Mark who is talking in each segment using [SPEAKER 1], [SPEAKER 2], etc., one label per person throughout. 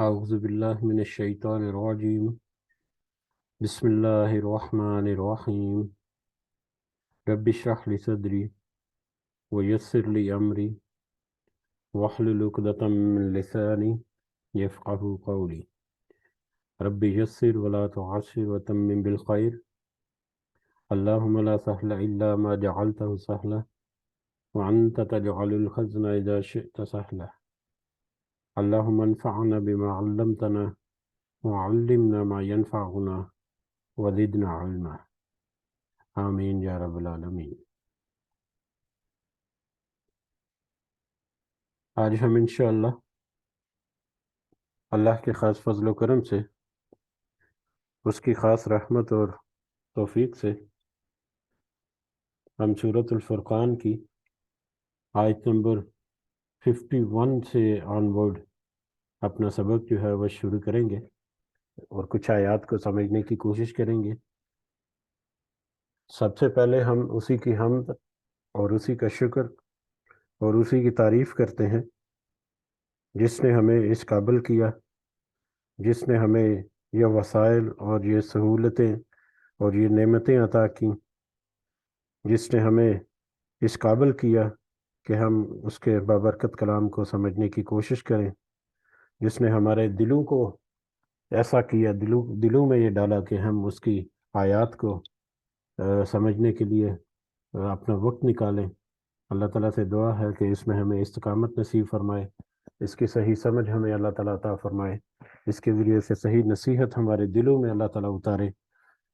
[SPEAKER 1] أعوذ بالله من الشيطان الرجيم. بسم الله الرحمن الرحيم. رب اشرح لي صدري ويسر لي أمري واحلل عقدة من لساني يفقه قولي. رب يسر ولا تعسر وتمم بالخير. اللهم لا سهل إلا ما جعلته سهلا وأنت تجعل الحزن إذا شئت سهلا. اللهم انفعنا بما علمتنا وعلمنا ما ينفعنا وزدنا علما. آمین یا رب العالمین. آج ہم انشاءاللہ اللہ کے خاص فضل و کرم سے، اس کی خاص رحمت اور توفیق سے ہم سورۃ الفرقان کی آیت نمبر 51 سے آن ورڈ اپنا سبق جو ہے وہ شروع کریں گے اور کچھ آیات کو سمجھنے کی کوشش کریں گے۔ سب سے پہلے ہم اسی کی حمد اور اسی کا شکر اور اسی کی تعریف کرتے ہیں جس نے ہمیں اس قابل کیا، جس نے ہمیں یہ وسائل اور یہ سہولتیں اور یہ نعمتیں عطا کیں، جس نے ہمیں اس قابل کیا کہ ہم اس کے بابرکت کلام کو سمجھنے کی کوشش کریں، جس نے ہمارے دلوں کو ایسا کیا، دلوں میں یہ ڈالا کہ ہم اس کی آیات کو سمجھنے کے لیے اپنا وقت نکالیں۔ اللہ تعالیٰ سے دعا ہے کہ اس میں ہمیں استقامت نصیب فرمائے، اس کی صحیح سمجھ ہمیں اللہ تعالیٰ عطا فرمائے، اس کے ذریعے سے صحیح نصیحت ہمارے دلوں میں اللہ تعالیٰ اتارے،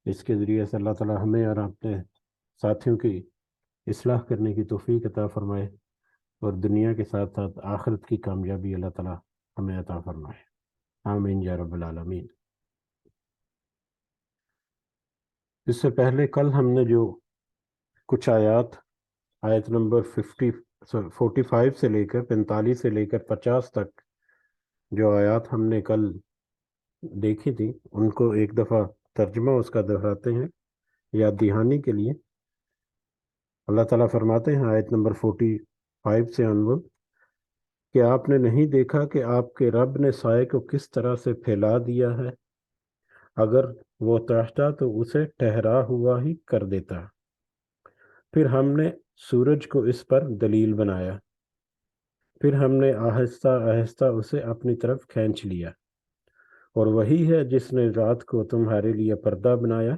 [SPEAKER 1] اس کے ذریعے سے اللہ تعالیٰ ہمیں اور اپنے ساتھیوں کی اصلاح کرنے کی توفیق عطا فرمائے اور دنیا کے ساتھ ساتھ آخرت کی کامیابی اللہ تعالیٰ ہمیں عطا فرمائے۔ آمین یا رب العالمین۔ اس سے پہلے کل ہم نے جو کچھ آیت نمبر 45 سے لے کر 45 سے لے کر 50 تک جو آیات ہم نے کل دیکھی تھی، ان کو ایک دفعہ ترجمہ اس کا دہراتے ہیں یاد دہانی کے لیے۔ اللہ تعالیٰ فرماتے ہیں آیت نمبر 45 سے انور کہ آپ نے نہیں دیکھا کہ آپ کے رب نے سائے کو کس طرح سے پھیلا دیا ہے، اگر وہ چاہتا تو اسے ٹھہرا ہوا ہی کر دیتا، پھر ہم نے سورج کو اس پر دلیل بنایا، پھر ہم نے آہستہ آہستہ اسے اپنی طرف کھینچ لیا، اور وہی ہے جس نے رات کو تمہارے لیے پردہ بنایا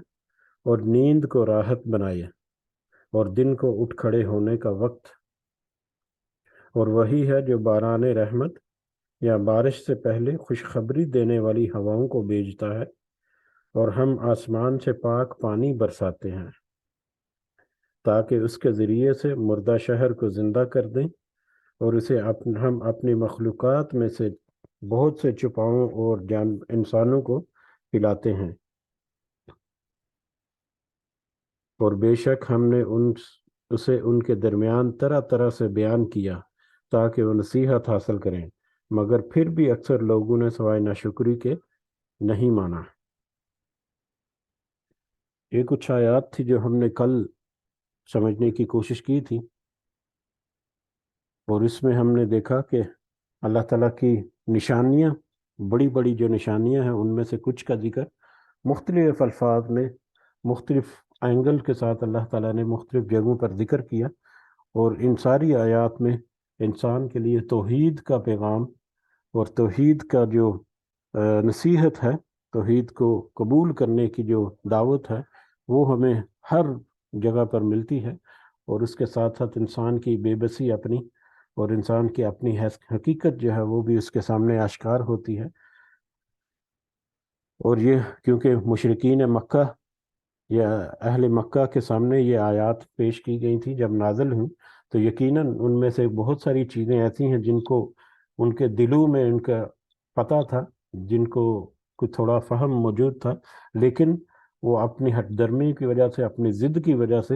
[SPEAKER 1] اور نیند کو راحت بنایا اور دن کو اٹھ کھڑے ہونے کا وقت، اور وہی ہے جو باران رحمت یا بارش سے پہلے خوشخبری دینے والی ہواؤں کو بھیجتا ہے، اور ہم آسمان سے پاک پانی برساتے ہیں تاکہ اس کے ذریعے سے مردہ شہر کو زندہ کر دیں، اور اسے ہم اپنی مخلوقات میں سے بہت سے چھپاؤں اور انسانوں کو پلاتے ہیں، اور بے شک ہم نے اسے ان کے درمیان طرح طرح سے بیان کیا تاکہ وہ نصیحت حاصل کریں، مگر پھر بھی اکثر لوگوں نے سوائے ناشکری کے نہیں مانا۔ یہ کچھ آیات تھی جو ہم نے کل سمجھنے کی کوشش کی تھی، اور اس میں ہم نے دیکھا کہ اللہ تعالیٰ کی نشانیاں، بڑی بڑی جو نشانیاں ہیں، ان میں سے کچھ کا ذکر مختلف الفاظ میں مختلف اینگل کے ساتھ اللہ تعالیٰ نے مختلف جگہوں پر ذکر کیا، اور ان ساری آیات میں انسان کے لیے توحید کا پیغام اور توحید کا جو نصیحت ہے، توحید کو قبول کرنے کی جو دعوت ہے، وہ ہمیں ہر جگہ پر ملتی ہے، اور اس کے ساتھ ساتھ انسان کی بے بسی اپنی اور انسان کی اپنی حقیقت جو ہے وہ بھی اس کے سامنے آشکار ہوتی ہے۔ اور یہ کیونکہ مشرکین مکہ یا اہل مکہ کے سامنے یہ آیات پیش کی گئی تھی جب نازل ہوئی، تو یقیناً ان میں سے بہت ساری چیزیں ایسی ہیں جن کو ان کے دلوں میں ان کا پتہ تھا، جن کو کچھ تھوڑا فہم موجود تھا، لیکن وہ اپنی ہٹ درمی کی وجہ سے، اپنی ضد کی وجہ سے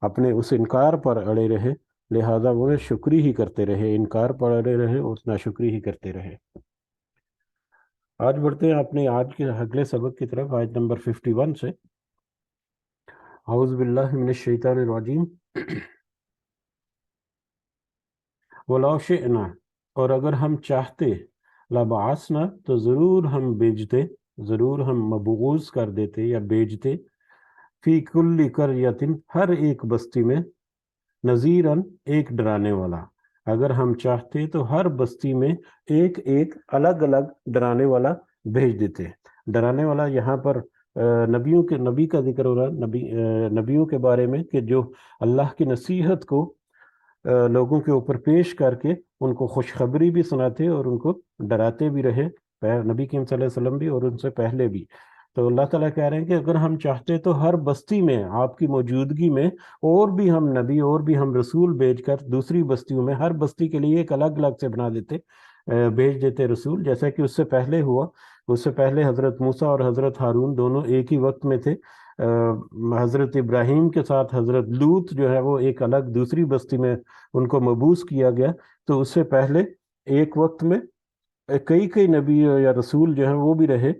[SPEAKER 1] اپنے اس انکار پر اڑے رہے، لہذا وہ شکری ہی کرتے رہے، انکار پر اڑے رہے اور ناشکری ہی کرتے رہے۔ آج بڑھتے ہیں اپنے آج کے اگلے سبق کی طرف، آیت نمبر 51 سے۔ اعوذ باللہ من الشیطان الرجیم۔ وَلَوْ شِئْنَا، اور اگر ہم چاہتے، لبعثنا تو ضرور ہم بھیجتے، ضرور ہم مبعوث کر دیتے یا بھیجتے، فی کل قریۃ ہر ایک بستی میں، نذیراً ایک ڈرانے والا۔ اگر ہم چاہتے تو ہر بستی میں ایک ایک الگ الگ ڈرانے والا بھیج دیتے۔ ڈرانے والا یہاں پر نبی کا ذکر ہو رہا، نبیوں کے بارے میں کہ جو اللہ کی نصیحت کو لوگوں کے اوپر پیش کر کے ان کو خوشخبری بھی سناتے اور ان کو ڈراتے بھی رہے، نبی کریم صلی اللہ علیہ وسلم بھی اور ان سے پہلے بھی۔ تو اللہ تعالیٰ کہہ رہے ہیں کہ اگر ہم چاہتے تو ہر بستی میں آپ کی موجودگی میں اور بھی ہم نبی اور بھی ہم رسول بھیج کر دوسری بستیوں میں ہر بستی کے لیے ایک الگ الگ سے بنا دیتے، بھیج دیتے رسول، جیسا کہ اس سے پہلے ہوا۔ اس سے پہلے حضرت موسیٰ اور حضرت ہارون دونوں ایک ہی وقت میں تھے۔ حضرت ابراہیم کے ساتھ حضرت لوط جو ہے وہ ایک الگ دوسری بستی میں ان کو مبعوث کیا گیا۔ تو اس سے پہلے ایک وقت میں کئی کئی نبی یا رسول جو ہیں وہ بھی رہے،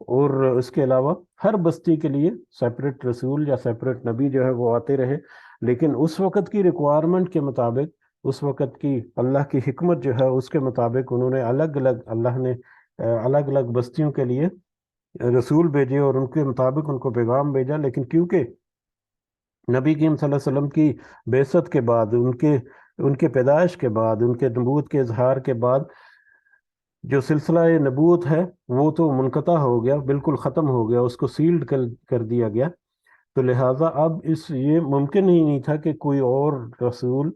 [SPEAKER 1] اور اس کے علاوہ ہر بستی کے لیے سیپریٹ رسول یا سیپریٹ نبی جو ہے وہ آتے رہے۔ لیکن اس وقت کی ریکوائرمنٹ کے مطابق، اس وقت کی اللہ کی حکمت جو ہے اس کے مطابق انہوں نے الگ الگ، اللہ نے الگ الگ بستیوں کے لیے رسول بھیجے اور ان کے مطابق ان کو پیغام بھیجا۔ لیکن کیونکہ نبی کریم صلی اللہ علیہ وسلم کی بعثت کے بعد، ان کے پیدائش کے بعد، ان کے نبوت کے اظہار کے بعد جو سلسلہ نبوت ہے وہ تو منقطع ہو گیا، بالکل ختم ہو گیا، اس کو سیلڈ کر دیا گیا۔ تو لہٰذا اب یہ ممکن ہی نہیں تھا کہ کوئی اور رسول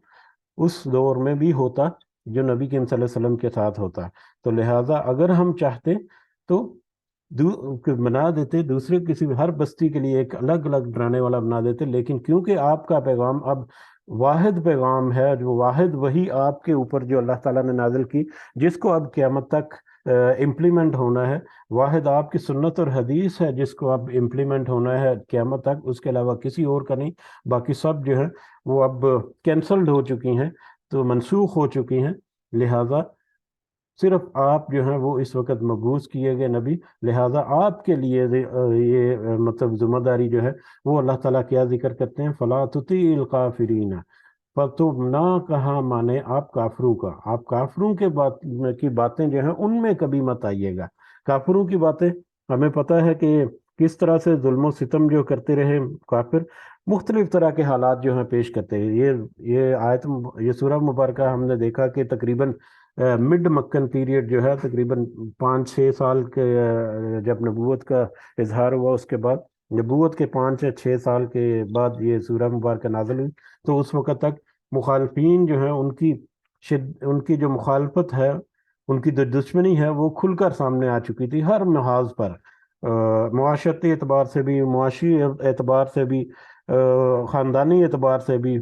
[SPEAKER 1] اس دور میں بھی ہوتا جو نبی کریم صلی اللہ علیہ وسلم کے ساتھ ہوتا۔ تو لہٰذا اگر ہم چاہتے تو بنا دیتے دوسرے کسی ہر بستی کے لیے ایک الگ الگ ڈرانے والا بنا دیتے، لیکن کیونکہ آپ کا پیغام اب واحد پیغام ہے، جو واحد وہی آپ کے اوپر جو اللہ تعالیٰ نے نازل کی، جس کو اب قیامت تک امپلیمنٹ ہونا ہے، واحد آپ کی سنت اور حدیث ہے جس کو اب امپلیمنٹ ہونا ہے قیامت تک، اس کے علاوہ کسی اور کا نہیں۔ باقی سب جو ہے وہ اب کینسلڈ ہو چکی ہیں، تو منسوخ ہو چکی ہیں۔ لہٰذا صرف آپ جو ہیں وہ اس وقت مبعوث کیے گئے نبی، لہٰذا آپ کے لیے یہ مطلب ذمہ داری جو ہے وہ اللہ تعالیٰ کیا ذکر کرتے ہیں، فَلَا تُطِیعِ الْکَافِرِینَ، پر تم نہ کہا مانے آپ کافروں کا، آپ کافروں کی باتیں جو ہیں ان میں کبھی مت آئیے گا۔ کافروں کی باتیں ہمیں پتہ ہے کہ کس طرح سے ظلم و ستم جو کرتے رہے کافر، مختلف طرح کے حالات جو ہیں پیش کرتے ہیں۔ یہ سورہ مبارکہ ہم نے دیکھا کہ تقریباً مڈ مکن پیریڈ جو ہے تقریباً 5-6 سال کے جب نبوت کا اظہار ہوا، اس کے بعد نبوت کے 5 یا 6 سال کے بعد یہ سورہ مبارکہ نازل ہوئی۔ تو اس وقت تک مخالفین جو ہیں ان کی جو مخالفت ہے، ان کی جو دشمنی ہے وہ کھل کر سامنے آ چکی تھی ہر محاذ پر، معاشرتی اعتبار سے بھی، معاشی اعتبار سے بھی، خاندانی اعتبار سے بھی،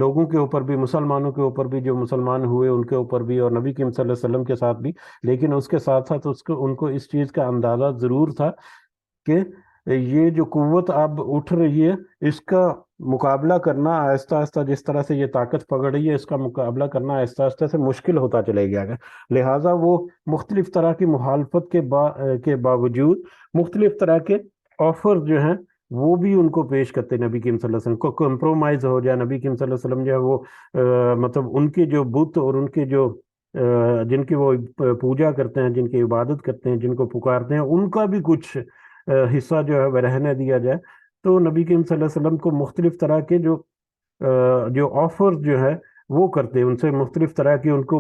[SPEAKER 1] لوگوں کے اوپر بھی، مسلمانوں کے اوپر بھی، جو مسلمان ہوئے ان کے اوپر بھی، اور نبی کریم صلی اللہ علیہ وسلم کے ساتھ بھی۔ لیکن اس کے ساتھ ساتھ ان کو اس چیز کا اندازہ ضرور تھا کہ یہ جو قوت اب اٹھ رہی ہے اس کا مقابلہ کرنا آہستہ آہستہ، جس طرح سے یہ طاقت پکڑ رہی ہے، اس کا مقابلہ کرنا آہستہ آہستہ سے مشکل ہوتا چلے گیا ہے۔ لہٰذا وہ مختلف طرح کی مخالفت کے باوجود مختلف طرح کے آفر جو ہیں وہ بھی ان کو پیش کرتے، نبی کریم صلی اللہ علیہ وسلم کو کمپرومائز ہو جائے۔ نبی کریم صلی اللہ علیہ وسلم جو ہے وہ مطلب ان کے جو بت اور ان کے جو جن کی وہ پوجا کرتے ہیں، جن کی عبادت کرتے ہیں، جن کو پکارتے ہیں، ان کا بھی کچھ حصہ جو ہے وہ رہنے دیا جائے۔ تو نبی کریم صلی اللہ علیہ وسلم کو مختلف طرح کے جو آفر جو ہے وہ کرتے، ان سے مختلف طرح کی ان کو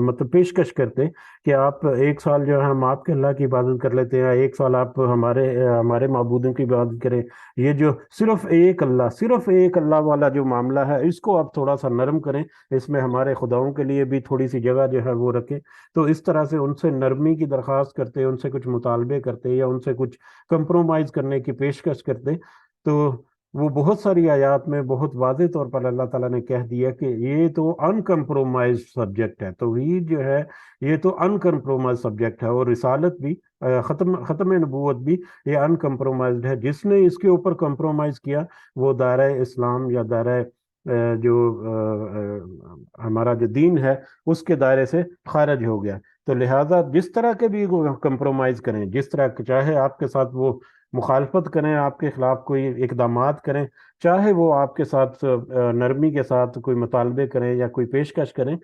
[SPEAKER 1] مطلب پیشکش کرتے کہ آپ 1 سال جو ہے ہم آپ کے اللہ کی عبادت کر لیتے ہیں، 1 سال آپ ہمارے معبودوں کی عبادت کریں۔ یہ جو صرف ایک اللہ والا جو معاملہ ہے اس کو آپ تھوڑا سا نرم کریں، اس میں ہمارے خداؤں کے لیے بھی تھوڑی سی جگہ جو ہے وہ رکھیں۔ تو اس طرح سے ان سے نرمی کی درخواست کرتے، ان سے کچھ مطالبے کرتے یا ان سے کچھ کمپرومائز کرنے کی پیشکش کرتے۔ تو وہ بہت ساری آیات میں بہت واضح طور پر اللہ تعالیٰ نے کہہ دیا کہ یہ تو ان کمپرومائز سبجیکٹ ہے، توحید جو ہے یہ تو ان کمپرومائز سبجیکٹ ہے، اور رسالت بھی، ختم نبوت بھی یہ ان کمپرومائزڈ ہے۔ جس نے اس کے اوپر کمپرومائز کیا وہ دائرہ اسلام یا دائرہ جو ہمارا جو دین ہے اس کے دائرے سے خارج ہو گیا۔ تو لہٰذا جس طرح کے بھی کمپرومائز کریں، جس طرح چاہے آپ کے ساتھ وہ مخالفت کریں، آپ کے خلاف کوئی اقدامات کریں، چاہے وہ آپ کے ساتھ نرمی کے ساتھ کوئی مطالبے کریں یا کوئی پیشکش کریں،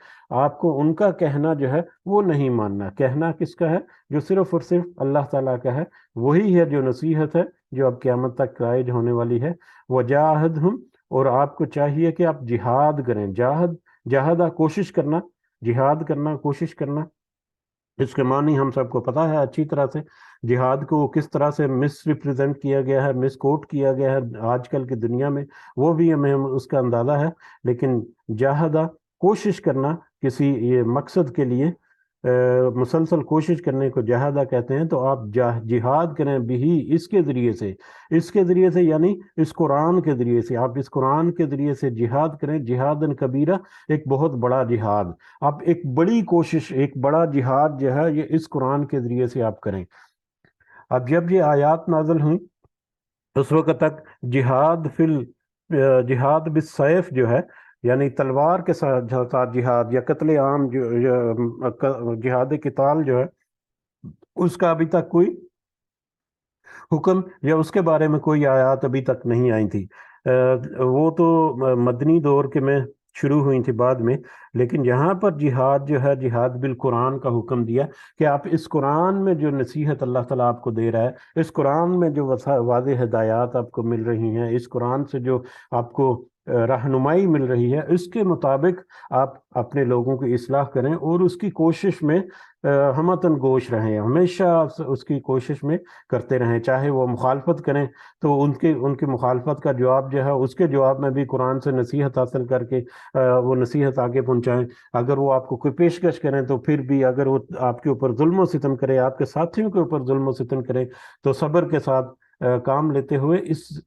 [SPEAKER 1] آپ کو ان کا کہنا جو ہے وہ نہیں ماننا. کہنا کس کا ہے؟ جو صرف اور صرف اللہ تعالیٰ کا ہے. وہی ہے جو نصیحت ہے جو اب قیامت تک رائج ہونے والی ہے. وجاہدہم، اور آپ کو چاہیے کہ آپ جہاد کریں. جہادہ کوشش کرنا، جہاد کرنا، کوشش کرنا. اس کے معنی ہم سب کو پتہ ہے اچھی طرح سے. جہاد کو کس طرح سے مس ریپرزینٹ کیا گیا ہے، مس کوٹ کیا گیا ہے آج کل کی دنیا میں، وہ بھی ہمیں اس کا اندازہ ہے. لیکن جہادہ کوشش کرنا کسی یہ مقصد کے لیے، مسلسل کوشش کرنے کو جہادہ کہتے ہیں. تو آپ جہاد کریں بھی اس کے ذریعے سے، اس کے ذریعے سے یعنی اس قرآن کے ذریعے سے. آپ اس قرآن کے ذریعے سے جہاد کریں. جہادن کبیرہ، ایک بہت بڑا جہاد. آپ ایک بڑی کوشش، ایک بڑا جہاد جو ہے یہ اس قرآن کے ذریعے سے آپ کریں. اب جب یہ آیات نازل ہوئیں اس وقت تک جہاد بالسیف جو ہے، یعنی تلوار کے ساتھ جہاد یا قتل عام، جہاد قتال جو ہے، اس کا ابھی تک کوئی حکم یا اس کے بارے میں کوئی آیات ابھی تک نہیں آئی تھی. وہ تو مدنی دور کے میں شروع ہوئی تھی بعد میں. لیکن یہاں پر جہاد جو ہے، جہاد بالقرآن کا حکم دیا کہ آپ اس قرآن میں جو نصیحت اللہ تعالیٰ آپ کو دے رہا ہے، اس قرآن میں جو واضح ہدایات آپ کو مل رہی ہیں، اس قرآن سے جو آپ کو رہنمائی مل رہی ہے، اس کے مطابق آپ اپنے لوگوں کی اصلاح کریں اور اس کی کوشش میں ہمتن گوش رہیں. ہمیشہ اس کی کوشش میں کرتے رہیں. چاہے وہ مخالفت کریں تو ان کی مخالفت کا جواب جو ہے، اس کے جواب میں بھی قرآن سے نصیحت حاصل کر کے وہ نصیحت آگے پہنچائیں. اگر وہ آپ کو کوئی پیشکش کریں تو پھر بھی، اگر وہ آپ کے اوپر ظلم و ستم کرے، آپ کے ساتھیوں کے اوپر ظلم و ستم کرے، تو صبر کے ساتھ کام لیتے ہوئے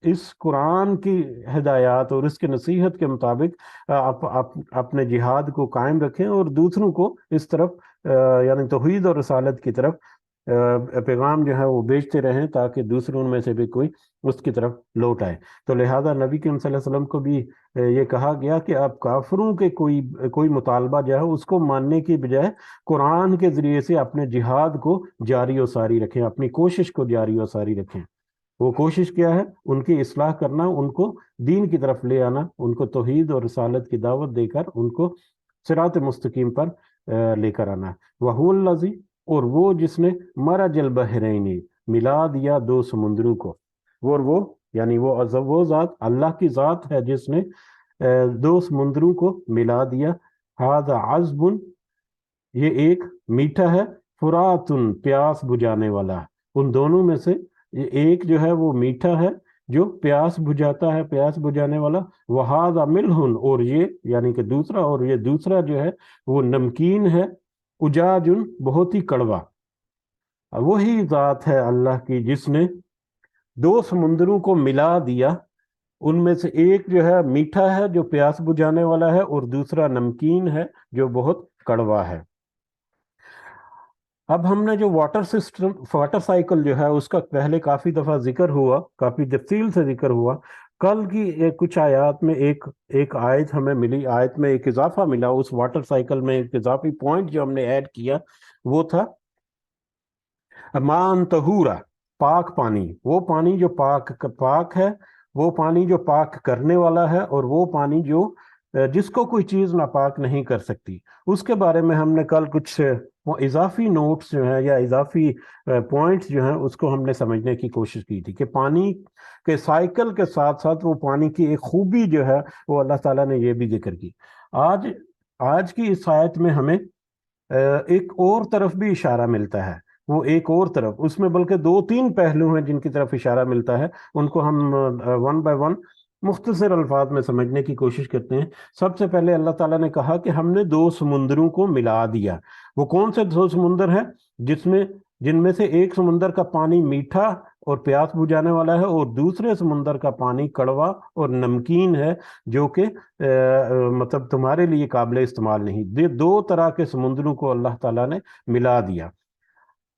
[SPEAKER 1] اس قرآن کی ہدایات اور اس کے نصیحت کے مطابق آپ اپنے جہاد کو قائم رکھیں اور دوسروں کو اس طرف یعنی توحید اور رسالت کی طرف پیغام جو ہے وہ بیچتے رہیں، تاکہ دوسروں میں سے بھی کوئی اس کی طرف لوٹ آئے. تو لہذا نبی کریم صلی اللہ علیہ وسلم کو بھی یہ کہا گیا کہ آپ کافروں کے کوئی مطالبہ جو ہے اس کو ماننے کی بجائے قرآن کے ذریعے سے اپنے جہاد کو جاری و ساری رکھیں، اپنی کوشش کو جاری و ساری رکھیں. وہ کوشش کیا ہے؟ ان کی اصلاح کرنا، ان کو دین کی طرف لے آنا، ان کو توحید اور رسالت کی دعوت دے کر ان کو صراط مستقیم پر لے کر آنا. وَهُوَ الَّذِي، اور وہ جس نے مرج البحرین، ملا دیا دو سمندروں کو. وہ یعنی وہ ذات، اللہ کی ذات ہے جس نے دو سمندروں کو ملا دیا. هَذَا عَذْبٌ، یہ ایک میٹھا ہے، فراتن، پیاس بجھانے والا. ان دونوں میں سے ایک جو ہے وہ میٹھا ہے جو پیاس بجھاتا ہے، پیاس بجھانے والا. وَهَذَا مِلْحٌ، اور یہ یعنی کہ دوسرا جو ہے وہ نمکین ہے. اجاجن، بہت ہی کڑوا. وہی ذات ہے اللہ کی جس نے دو سمندروں کو ملا دیا. ان میں سے ایک جو ہے میٹھا ہے جو پیاس بجھانے والا ہے، اور دوسرا نمکین ہے جو بہت کڑوا ہے. اب ہم نے جو واٹر سائیکل جو ہے اس کا پہلے کافی دفعہ ذکر ہوا، کافی تفصیل سے ذکر ہوا. کل کی کچھ آیات میں ایک آیت ہمیں ملی، آیت میں ایک اضافہ ملا. اس واٹر سائیکل میں ایک اضافی پوائنٹ جو ہم نے ایڈ کیا وہ تھا مان طہورا، پاک پانی. وہ پانی جو پاک ہے، وہ پانی جو پاک کرنے والا ہے، اور وہ پانی جو جس کو کوئی چیز ناپاک نہیں کر سکتی. اس کے بارے میں ہم نے کل کچھ اضافی نوٹس جو ہیں یا اضافی پوائنٹس جو ہیں اس کو ہم نے سمجھنے کی کوشش کی تھی کہ پانی کے سائیکل کے ساتھ ساتھ وہ پانی کی ایک خوبی جو ہے وہ اللہ تعالیٰ نے یہ بھی ذکر کی. آج کی اس آیت میں ہمیں ایک اور طرف بھی اشارہ ملتا ہے. وہ ایک اور طرف، اس میں بلکہ 2-3 پہلو ہیں جن کی طرف اشارہ ملتا ہے. ان کو ہم ون بائی ون مختصر الفاظ میں سمجھنے کی کوشش کرتے ہیں. سب سے پہلے اللہ تعالیٰ نے کہا کہ ہم نے دو سمندروں کو ملا دیا. وہ کون سے دو سمندر ہیں؟ جن میں سے ایک سمندر کا پانی میٹھا اور پیاس بجھانے والا ہے، اور دوسرے سمندر کا پانی کڑوا اور نمکین ہے جو کہ مطلب تمہارے لیے قابل استعمال نہیں. دو طرح کے سمندروں کو اللہ تعالیٰ نے ملا دیا.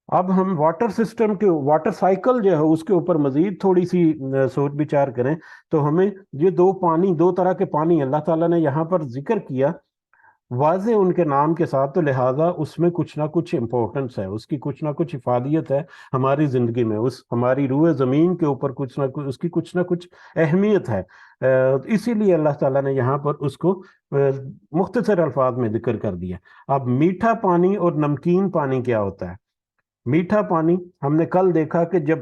[SPEAKER 1] اب ہم واٹر سائیکل جو ہے اس کے اوپر مزید تھوڑی سی سوچ بچار کریں تو ہمیں یہ دو طرح کے پانی اللہ تعالیٰ نے یہاں پر ذکر کیا. واضح ان کے نام کے ساتھ، تو لہٰذا اس میں کچھ نہ کچھ امپورٹنس ہے، اس کی کچھ نہ کچھ افادیت ہے ہماری زندگی میں، اس ہماری روح زمین کے اوپر کچھ نہ کچھ اس کی کچھ نہ کچھ اہمیت ہے۔ اسی لیے اللہ تعالیٰ نے یہاں پر اس کو مختصر الفاظ میں ذکر کر دیا۔ اب میٹھا پانی اور نمکین پانی کیا ہوتا ہے؟ میٹھا پانی ہم نے کل دیکھا کہ جب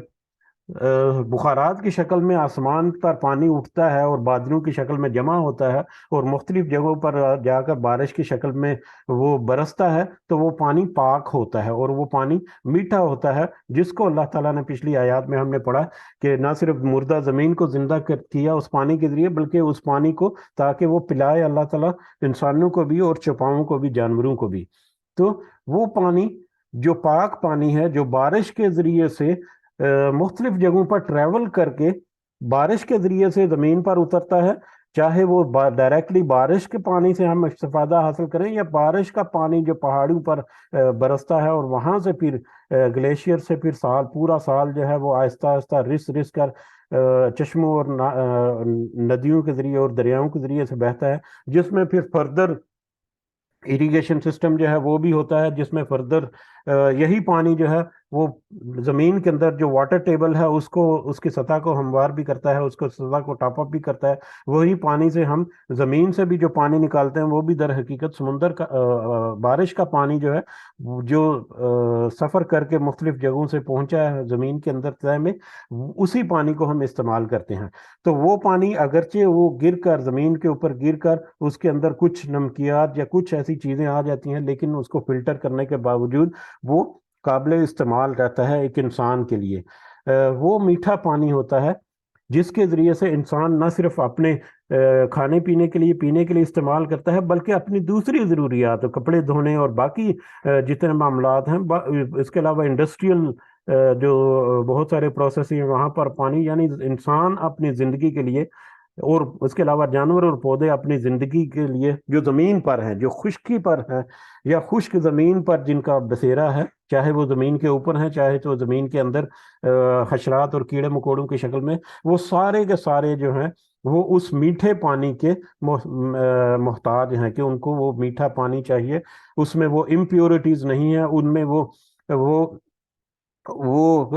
[SPEAKER 1] بخارات کی شکل میں آسمان پر پانی اٹھتا ہے اور بادلوں کی شکل میں جمع ہوتا ہے اور مختلف جگہوں پر جا کر بارش کی شکل میں وہ برستا ہے، تو وہ پانی پاک ہوتا ہے اور وہ پانی میٹھا ہوتا ہے، جس کو اللہ تعالیٰ نے پچھلی آیات میں ہم نے پڑھا کہ نہ صرف مردہ زمین کو زندہ کیا اس پانی کے ذریعے، بلکہ اس پانی کو تاکہ وہ پلائے اللہ تعالیٰ انسانوں کو بھی اور چوپاؤں کو بھی، جانوروں کو بھی۔ تو وہ پانی جو پاک پانی ہے، جو بارش کے ذریعے سے مختلف جگہوں پر ٹریول کر کے بارش کے ذریعے سے زمین پر اترتا ہے، چاہے وہ ڈائریکٹلی بارش کے پانی سے ہم استفادہ حاصل کریں، یا بارش کا پانی جو پہاڑوں پر برستا ہے اور وہاں سے پھر گلیشیئر سے پھر پورا سال جو ہے وہ آہستہ آہستہ رس رس کر چشموں اور ندیوں کے ذریعے اور دریاؤں کے ذریعے سے بہتا ہے، جس میں پھر فردر اریگیشن سسٹم جو ہے وہ بھی ہوتا ہے، جس میں فردر یہی پانی جو ہے وہ زمین کے اندر جو واٹر ٹیبل ہے اس کی سطح کو ہموار بھی کرتا ہے، اس کو سطح کو ٹاپ اپ بھی کرتا ہے۔ وہی پانی سے ہم زمین سے بھی جو پانی نکالتے ہیں وہ بھی در حقیقت سمندر کا بارش کا پانی جو ہے، جو سفر کر کے مختلف جگہوں سے پہنچا ہے زمین کے اندر طے میں، اسی پانی کو ہم استعمال کرتے ہیں۔ تو وہ پانی اگرچہ وہ گر کر زمین کے اوپر گر کر اس کے اندر کچھ نمکیات یا کچھ ایسی چیزیں آ جاتی ہیں، لیکن اس کو فلٹر کرنے کے باوجود وہ قابل استعمال رہتا ہے ایک انسان کے لیے۔ وہ میٹھا پانی ہوتا ہے جس کے ذریعے سے انسان نہ صرف اپنے کھانے پینے کے لیے، پینے کے لیے استعمال کرتا ہے، بلکہ اپنی دوسری ضروریات، کپڑے دھونے اور باقی جتنے معاملات ہیں، اس کے علاوہ انڈسٹریل جو بہت سارے پروسیس ہیں وہاں پر پانی، یعنی انسان اپنی زندگی کے لیے، اور اس کے علاوہ جانور اور پودے اپنی زندگی کے لیے جو زمین پر ہیں، جو خشکی پر ہیں یا خشک زمین پر جن کا بسیرا ہے، چاہے وہ زمین کے اوپر ہیں چاہے تو زمین کے اندر حشرات اور کیڑے مکوڑوں کی شکل میں، وہ سارے کے سارے جو ہیں وہ اس میٹھے پانی کے محتاج ہیں، کہ ان کو وہ میٹھا پانی چاہیے، اس میں وہ امپیورٹیز نہیں ہیں، ان میں وہ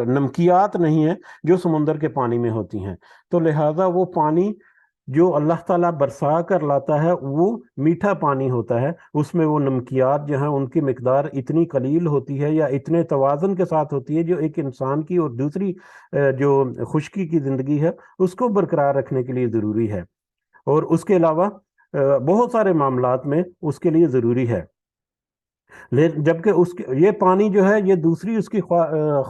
[SPEAKER 1] نمکیات نہیں ہیں جو سمندر کے پانی میں ہوتی ہیں۔ تو لہٰذا وہ پانی جو اللہ تعالیٰ برسا کر لاتا ہے وہ میٹھا پانی ہوتا ہے، اس میں وہ نمکیات جو ہیں ان کی مقدار اتنی قلیل ہوتی ہے یا اتنے توازن کے ساتھ ہوتی ہے، جو ایک انسان کی اور دوسری جو خشکی کی زندگی ہے اس کو برقرار رکھنے کے لیے ضروری ہے، اور اس کے علاوہ بہت سارے معاملات میں اس کے لیے ضروری ہے۔ جبکہ یہ پانی جو ہے، یہ دوسری اس کی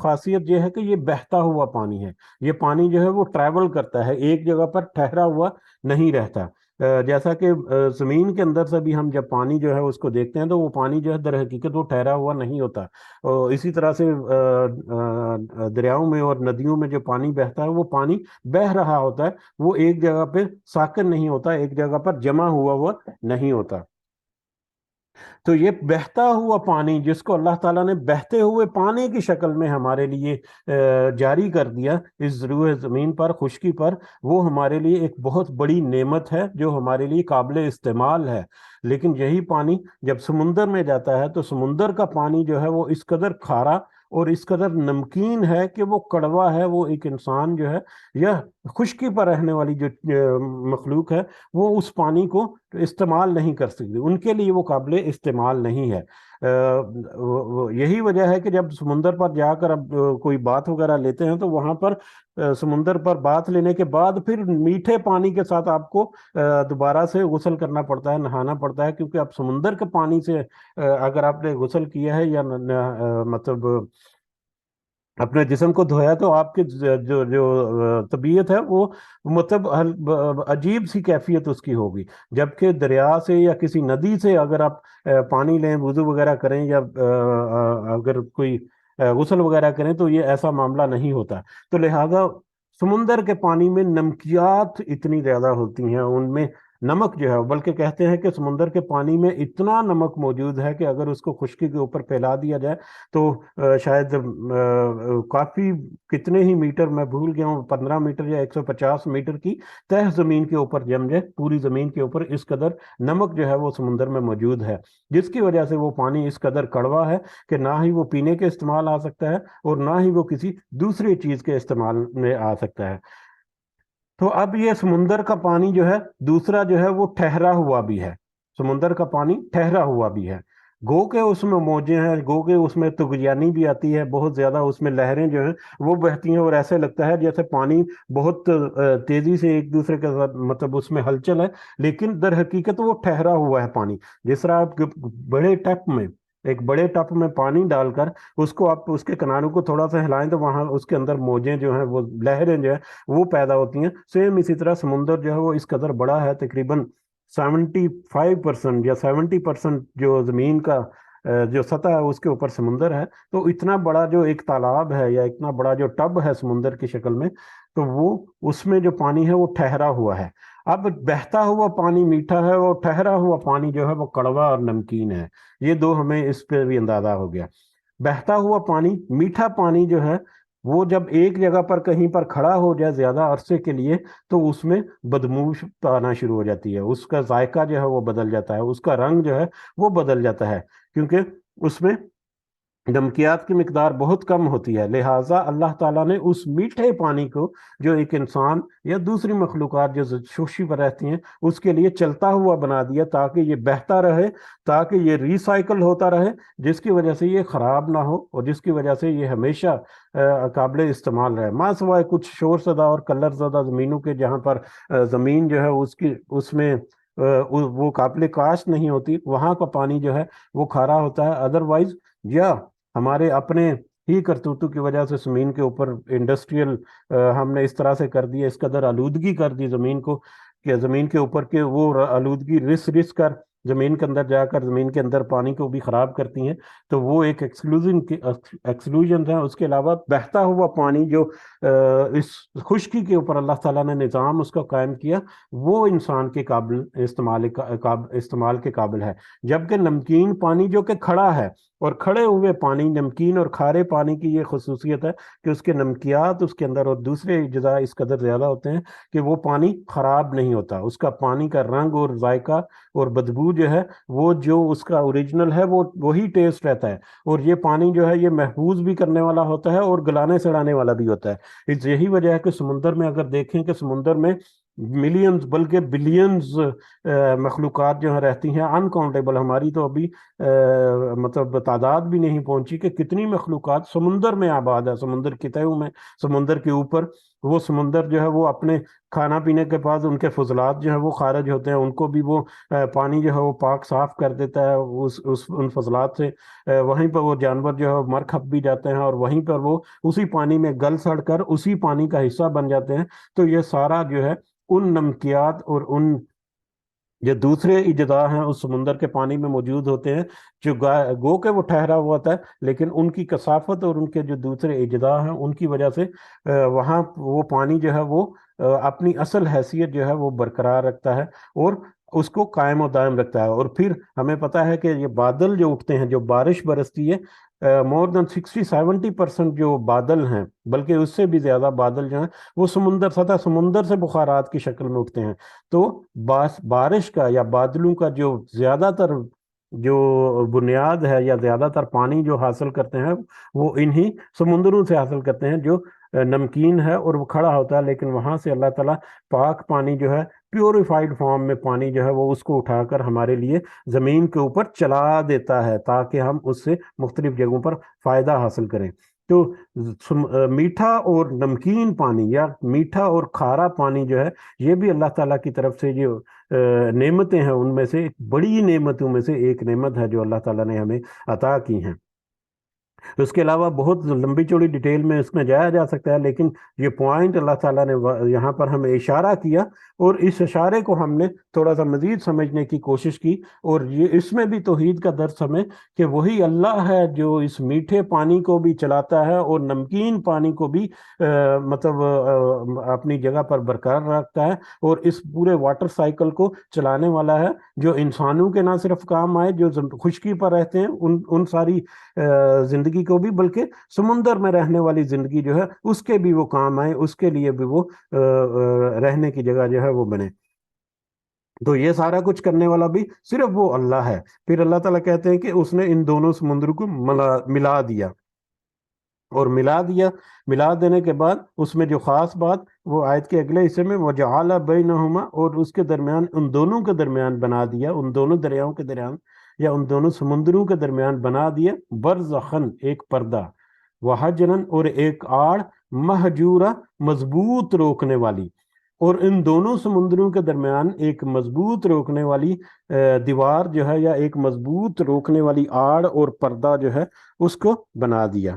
[SPEAKER 1] خاصیت یہ ہے کہ یہ بہتا ہوا پانی ہے، یہ پانی جو ہے وہ ٹریول کرتا ہے، ایک جگہ پر ٹھہرا ہوا نہیں رہتا۔ جیسا کہ زمین کے اندر سے بھی ہم جب پانی جو ہے اس کو دیکھتے ہیں تو وہ پانی جو ہے در حقیقت وہ ٹھہرا ہوا نہیں ہوتا، اور اسی طرح سے دریاؤں میں اور ندیوں میں جو پانی بہتا ہے وہ پانی بہہ رہا ہوتا ہے، وہ ایک جگہ پہ ساکن نہیں ہوتا، ایک جگہ پر جمع ہوا نہیں ہوتا۔ تو یہ بہتا ہوا پانی جس کو اللہ تعالیٰ نے بہتے ہوئے پانی کی شکل میں ہمارے لیے جاری کر دیا اس روح زمین پر، خشکی پر، وہ ہمارے لیے ایک بہت بڑی نعمت ہے جو ہمارے لیے قابل استعمال ہے۔ لیکن یہی پانی جب سمندر میں جاتا ہے تو سمندر کا پانی جو ہے وہ اس قدر کھارا اور اس قدر نمکین ہے کہ وہ کڑوا ہے، وہ ایک انسان جو ہے یا خشکی پر رہنے والی جو مخلوق ہے وہ اس پانی کو استعمال نہیں کر سکتی، ان کے لیے وہ قابل استعمال نہیں ہے۔ یہی وجہ ہے کہ جب سمندر پر جا کر اب کوئی بات وغیرہ لیتے ہیں تو وہاں پر سمندر پر بات لینے کے بعد پھر میٹھے پانی کے ساتھ آپ کو دوبارہ سے غسل کرنا پڑتا ہے، نہانا پڑتا ہے، کیونکہ اب سمندر کے پانی سے اگر آپ نے غسل کیا ہے یا مطلب اپنے جسم کو دھویا تو آپ کی جو طبیعت ہے وہ مطلب عجیب سی کیفیت اس کی ہوگی، جبکہ دریا سے یا کسی ندی سے اگر آپ پانی لیں، وضو وغیرہ کریں، یا اگر کوئی غسل وغیرہ کریں تو یہ ایسا معاملہ نہیں ہوتا۔ تو لہذا سمندر کے پانی میں نمکیات اتنی زیادہ ہوتی ہیں، ان میں نمک جو ہے، بلکہ کہتے ہیں کہ سمندر کے پانی میں اتنا نمک موجود ہے کہ اگر اس کو خشکی کے اوپر پھیلا دیا جائے تو شاید کافی کتنے ہی میٹر، میں بھول گیا ہوں، 15 میٹر یا 150 میٹر کی تہ زمین کے اوپر جم جائے، پوری زمین کے اوپر اس قدر نمک جو ہے وہ سمندر میں موجود ہے، جس کی وجہ سے وہ پانی اس قدر کڑوا ہے کہ نہ ہی وہ پینے کے استعمال آ سکتا ہے اور نہ ہی وہ کسی دوسری چیز کے استعمال میں آ سکتا ہے۔ تو اب یہ سمندر کا پانی جو ہے دوسرا جو ہے وہ ٹھہرا ہوا بھی ہے، سمندر کا پانی ٹھہرا ہوا بھی ہے، گو کے اس میں موجیں ہیں، گو کے اس میں طغیانی بھی آتی ہے، بہت زیادہ اس میں لہریں جو ہیں وہ بہتی ہیں، اور ایسے لگتا ہے جیسے پانی بہت تیزی سے ایک دوسرے کے ساتھ، مطلب اس میں ہلچل ہے، لیکن در حقیقت وہ ٹھہرا ہوا ہے پانی۔ جس طرح آپ بڑے ٹپ میں، ایک بڑے ٹپ میں پانی ڈال کر اس کو آپ اس کے کناروں کو تھوڑا سا ہلائیں تو وہاں اس کے اندر موجیں جو ہیں وہ لہریں جو ہیں وہ پیدا ہوتی ہیں، سیم اسی طرح سمندر جو ہے وہ اس قدر بڑا ہے، تقریباً 75% یا 70% جو زمین کا جو سطح ہے اس کے اوپر سمندر ہے، تو اتنا بڑا جو ایک تالاب ہے یا اتنا بڑا جو ٹب ہے سمندر کی شکل میں، تو وہ اس میں جو پانی ہے وہ ٹھہرا ہوا ہے۔ اب بہتا ہوا پانی میٹھا ہے اور ٹھہرا ہوا پانی جو ہے وہ کڑوا اور نمکین ہے، یہ دو ہمیں اس پہ بھی اندازہ ہو گیا۔ بہتا ہوا پانی، میٹھا پانی جو ہے وہ جب ایک جگہ پر کہیں پر کھڑا ہو جائے زیادہ عرصے کے لیے تو اس میں بدبو آنا شروع ہو جاتی ہے، اس کا ذائقہ جو ہے وہ بدل جاتا ہے، اس کا رنگ جو ہے وہ بدل جاتا ہے، کیونکہ اس میں نمکیات کی مقدار بہت کم ہوتی ہے، لہٰذا اللہ تعالیٰ نے اس میٹھے پانی کو جو ایک انسان یا دوسری مخلوقات جو شوشی پر رہتی ہیں اس کے لیے چلتا ہوا بنا دیا تاکہ یہ بہتا رہے، تاکہ یہ ریسائیکل ہوتا رہے، جس کی وجہ سے یہ خراب نہ ہو اور جس کی وجہ سے یہ ہمیشہ قابل استعمال رہے، ماں سوائے کچھ شور زدہ اور کلر زدہ زمینوں کے، جہاں پر زمین جو ہے اس میں وہ قابل کاشت نہیں ہوتی، وہاں کا پانی جو ہے وہ کھارا ہوتا ہے۔ ادروائز یا ہمارے اپنے ہی کرتوتوں کی وجہ سے زمین کے اوپر انڈسٹریل ہم نے اس طرح سے کر دیا، اس قدر آلودگی کر دی زمین کو کہ زمین کے اوپر کے وہ آلودگی رس رس کر زمین کے اندر جا کر زمین کے اندر پانی کو بھی خراب کرتی ہیں، تو وہ ایک ایکسکلوژن ہے۔ اس کے علاوہ بہتا ہوا پانی جو اس خشکی کے اوپر اللہ تعالیٰ نے نظام اس کا قائم کیا، وہ انسان کے قابل استعمال کے قابل ہے، جبکہ نمکین پانی جو کہ کھڑا ہے، اور کھڑے ہوئے پانی، نمکین اور کھارے پانی کی یہ خصوصیت ہے کہ اس کے نمکیات اس کے اندر اور دوسرے اجزاء اس قدر زیادہ ہوتے ہیں کہ وہ پانی خراب نہیں ہوتا، اس کا پانی کا رنگ اور ذائقہ اور بدبو جو ہے وہ جو اس کا اوریجنل ہے وہ وہی ٹیسٹ رہتا ہے، اور یہ پانی جو ہے یہ محفوظ بھی کرنے والا ہوتا ہے اور گلانے سڑانے والا بھی ہوتا ہے۔ اس یہی وجہ ہے کہ سمندر میں اگر دیکھیں کہ سمندر میں ملینز بلکہ بلینز مخلوقات جو ہیں رہتی ہیں، انکاؤنٹیبل، ہماری تو ابھی مطلب تعداد بھی نہیں پہنچی کہ کتنی مخلوقات سمندر میں آباد ہے، سمندر کی تہوں میں، سمندر کے اوپر۔ وہ سمندر جو ہے وہ اپنے کھانا پینے کے بعد ان کے فضلات جو ہیں وہ خارج ہوتے ہیں، ان کو بھی وہ پانی جو ہے وہ پاک صاف کر دیتا ہے ان فضلات سے، وہیں پر وہ جانور جو ہے مر کھپ بھی جاتے ہیں اور وہیں پر وہ اسی پانی میں گل سڑ کر اسی پانی کا حصہ بن جاتے ہیں۔ تو یہ سارا جو ہے ان نمکیات اور ان جو دوسرے اجزاء ہیں اس سمندر کے پانی میں موجود ہوتے ہیں، جو گو کہ وہ ٹھہرا ہوا ہوتا ہے، لیکن ان کی کثافت اور ان کے جو دوسرے اجزاء ہیں ان کی وجہ سے وہاں وہ پانی جو ہے وہ اپنی اصل حیثیت جو ہے وہ برقرار رکھتا ہے اور اس کو قائم و دائم رکھتا ہے۔ اور پھر ہمیں پتہ ہے کہ یہ بادل جو اٹھتے ہیں، جو بارش برستی ہے، مور دین 60-70% جو بادل ہیں، بلکہ اس سے بھی زیادہ بادل جو ہیں وہ سمندر سے بخارات کی شکل میں اٹھتے ہیں۔ تو بارش کا یا بادلوں کا جو زیادہ تر جو بنیاد ہے یا زیادہ تر پانی جو حاصل کرتے ہیں وہ انہی سمندروں سے حاصل کرتے ہیں، جو نمکین ہے اور وہ کھڑا ہوتا ہے، لیکن وہاں سے اللہ تعالیٰ پاک پانی جو ہے پیوریفائڈ فارم میں پانی جو ہے وہ اس کو اٹھا کر ہمارے لیے زمین کے اوپر چلا دیتا ہے تاکہ ہم اس سے مختلف جگہوں پر فائدہ حاصل کریں۔ تو میٹھا اور نمکین پانی یا میٹھا اور کھارا پانی جو ہے یہ بھی اللہ تعالیٰ کی طرف سے جو نعمتیں ہیں ان میں سے ایک بڑی نعمتوں میں سے ایک نعمت ہے جو اللہ تعالیٰ نے ہمیں عطا کی ہیں۔ اس کے علاوہ بہت لمبی چوڑی ڈیٹیل میں اس میں جایا جا سکتا ہے، لیکن یہ پوائنٹ اللہ تعالیٰ نے یہاں پر ہمیں اشارہ کیا، اور اس اشارے کو ہم نے تھوڑا سا مزید سمجھنے کی کوشش کی، اور یہ اس میں بھی توحید کا درس ہمیں کہ وہی اللہ ہے جو اس میٹھے پانی کو بھی چلاتا ہے اور نمکین پانی کو بھی اپنی جگہ پر برقرار رکھتا ہے، اور اس پورے واٹر سائیکل کو چلانے والا ہے، جو انسانوں کے نہ صرف کام آئے جو خشکی پر رہتے ہیں ان ساری زندگی کو بھی، بلکہ سمندر میں رہنے والی زندگی جو ہے اس کے بھی وہ کام آئے، اس کے لیے بھی وہ رہنے کی جگہ جو ہے وہ بنے۔ تو یہ سارا کچھ کرنے والا بھی صرف وہ اللہ ہے۔ پھر اللہ تعالیٰ کہتے ہیں کہ اس نے ان دونوں سمندروں کو ملا دیا، اور ملا دینے کے بعد اس میں جو خاص بات وہ آیت کے اگلے حصے میں وَجَعَلَ بَيْنَهُمَا، اور اس کے درمیان، ان دونوں کے درمیان بنا دیا، ان دونوں دریاؤں کے درمیان یا ان دونوں سمندروں کے درمیان بنا دیا برزخن، ایک پردہ، وحجرن، اور ایک آڑ، مہجورہ، مضبوط روکنے والی، اور ان دونوں سمندروں کے درمیان ایک مضبوط روکنے والی دیوار جو ہے، یا ایک مضبوط روکنے والی آڑ اور پردہ جو ہے اس کو بنا دیا۔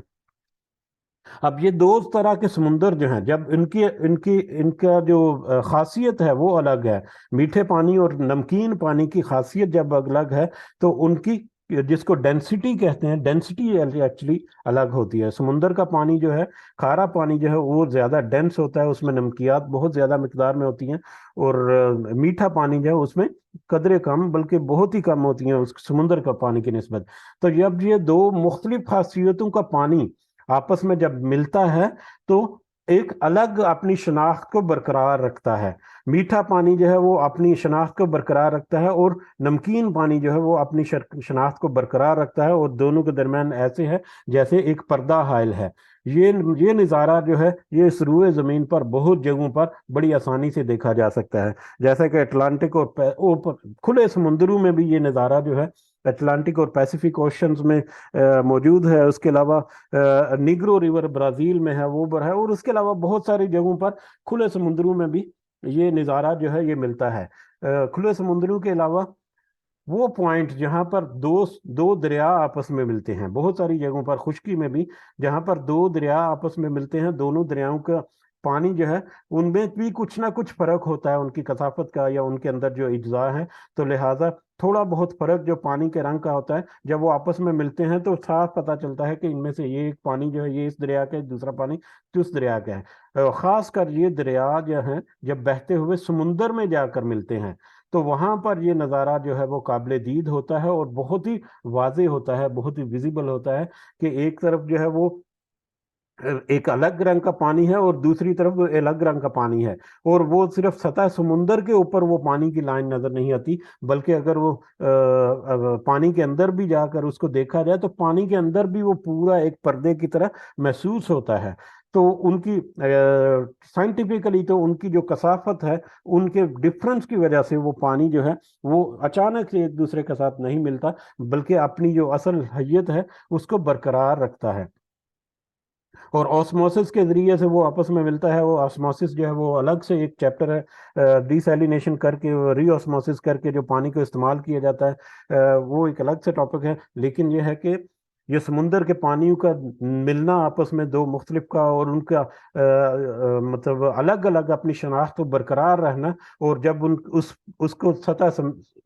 [SPEAKER 1] اب یہ دو طرح کے سمندر جو ہیں، جب ان کا جو خاصیت ہے وہ الگ ہے، میٹھے پانی اور نمکین پانی کی خاصیت جب الگ ہے، تو ان کی جس کو ڈینسٹی کہتے ہیں، ڈینسٹی ایکچولی الگ ہوتی ہے۔ سمندر کا پانی جو ہے، کھارا پانی جو ہے وہ زیادہ ڈینس ہوتا ہے، اس میں نمکیات بہت زیادہ مقدار میں ہوتی ہیں، اور میٹھا پانی جو ہے اس میں قدرے کم، بلکہ بہت ہی کم ہوتی ہیں اس سمندر کا پانی کی نسبت۔ تو جب یہ دو مختلف خاصیتوں کا پانی آپس میں جب ملتا ہے تو ایک الگ اپنی شناخت کو برقرار رکھتا ہے۔ میٹھا پانی جو ہے وہ اپنی شناخت کو برقرار رکھتا ہے، اور نمکین پانی جو ہے وہ اپنی شناخت کو برقرار رکھتا ہے، اور دونوں کے درمیان ایسے ہے جیسے ایک پردہ حائل ہے۔ یہ نظارہ جو ہے یہ اس روئے زمین پر بہت جگہوں پر بڑی آسانی سے دیکھا جا سکتا ہے، جیسا کہ اٹلانٹک اور کھلے سمندروں میں بھی یہ نظارہ جو ہے اٹلانٹک اور پیسیفک اوشنز میں موجود ہے۔ اس کے علاوہ نیگرو ریور برازیل میں ہے، وہ ہے، اور اس کے علاوہ بہت ساری جگہوں پر کھلے سمندروں میں بھی یہ نظارہ جو ہے یہ ملتا ہے۔ کھلے سمندروں کے علاوہ وہ پوائنٹ جہاں پر دو دریا آپس میں ملتے ہیں، بہت ساری جگہوں پر خشکی میں بھی جہاں پر دو دریا آپس میں ملتے ہیں، دونوں دریاؤں کا پانی جو ہے ان میں بھی کچھ نہ کچھ فرق ہوتا ہے، ان کی کثافت کا یا ان کے اندر جو اجزاء ہے، تو لہٰذا تھوڑا بہت فرق جو پانی کے رنگ کا ہوتا ہے جب وہ آپس میں ملتے ہیں تو صاف پتہ چلتا ہے کہ ان میں سے یہ ایک پانی جو ہے یہ اس دریا کا ہے، دوسرا پانی اس دریا کا ہے۔ خاص کر یہ دریا جو ہیں جب بہتے ہوئے سمندر میں جا کر ملتے ہیں تو وہاں پر یہ نظارہ جو ہے وہ قابل دید ہوتا ہے، اور بہت ہی واضح ہوتا ہے، بہت ہی ویزیبل ہوتا ہے کہ ایک طرف جو ہے وہ ایک الگ رنگ کا پانی ہے اور دوسری طرف وہ الگ رنگ کا پانی ہے، اور وہ صرف سطح سمندر کے اوپر وہ پانی کی لائن نظر نہیں آتی، بلکہ اگر وہ پانی کے اندر بھی جا کر اس کو دیکھا جائے تو پانی کے اندر بھی وہ پورا ایک پردے کی طرح محسوس ہوتا ہے۔ تو ان کی سائنٹیفکلی تو ان کی جو کثافت ہے، ان کے ڈفرنس کی وجہ سے وہ پانی جو ہے وہ اچانک سے ایک دوسرے کے ساتھ نہیں ملتا، بلکہ اپنی جو اصل حیت ہے اس کو برقرار رکھتا ہے، اور آسموسس کے ذریعے سے وہ آپس میں ملتا ہے۔ وہ آسموسس جو ہے وہ الگ سے ایک چیپٹر ہے، ڈی سیلینیشن کر کے، ری آسموسس کر کے جو پانی کو استعمال کیا جاتا ہے، وہ ایک الگ سے ٹاپک ہے۔ لیکن یہ ہے کہ یہ سمندر کے پانیوں کا ملنا آپس میں دو مختلف کا، اور ان کا مطلب الگ الگ اپنی شناخت کو برقرار رہنا، اور جب اس کو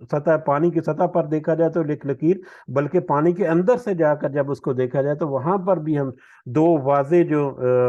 [SPEAKER 1] سطح پانی کی سطح پر دیکھا جائے تو ایک لکیر، بلکہ پانی کے اندر سے جا کر جب اس کو دیکھا جائے تو وہاں پر بھی ہم دو واضح جو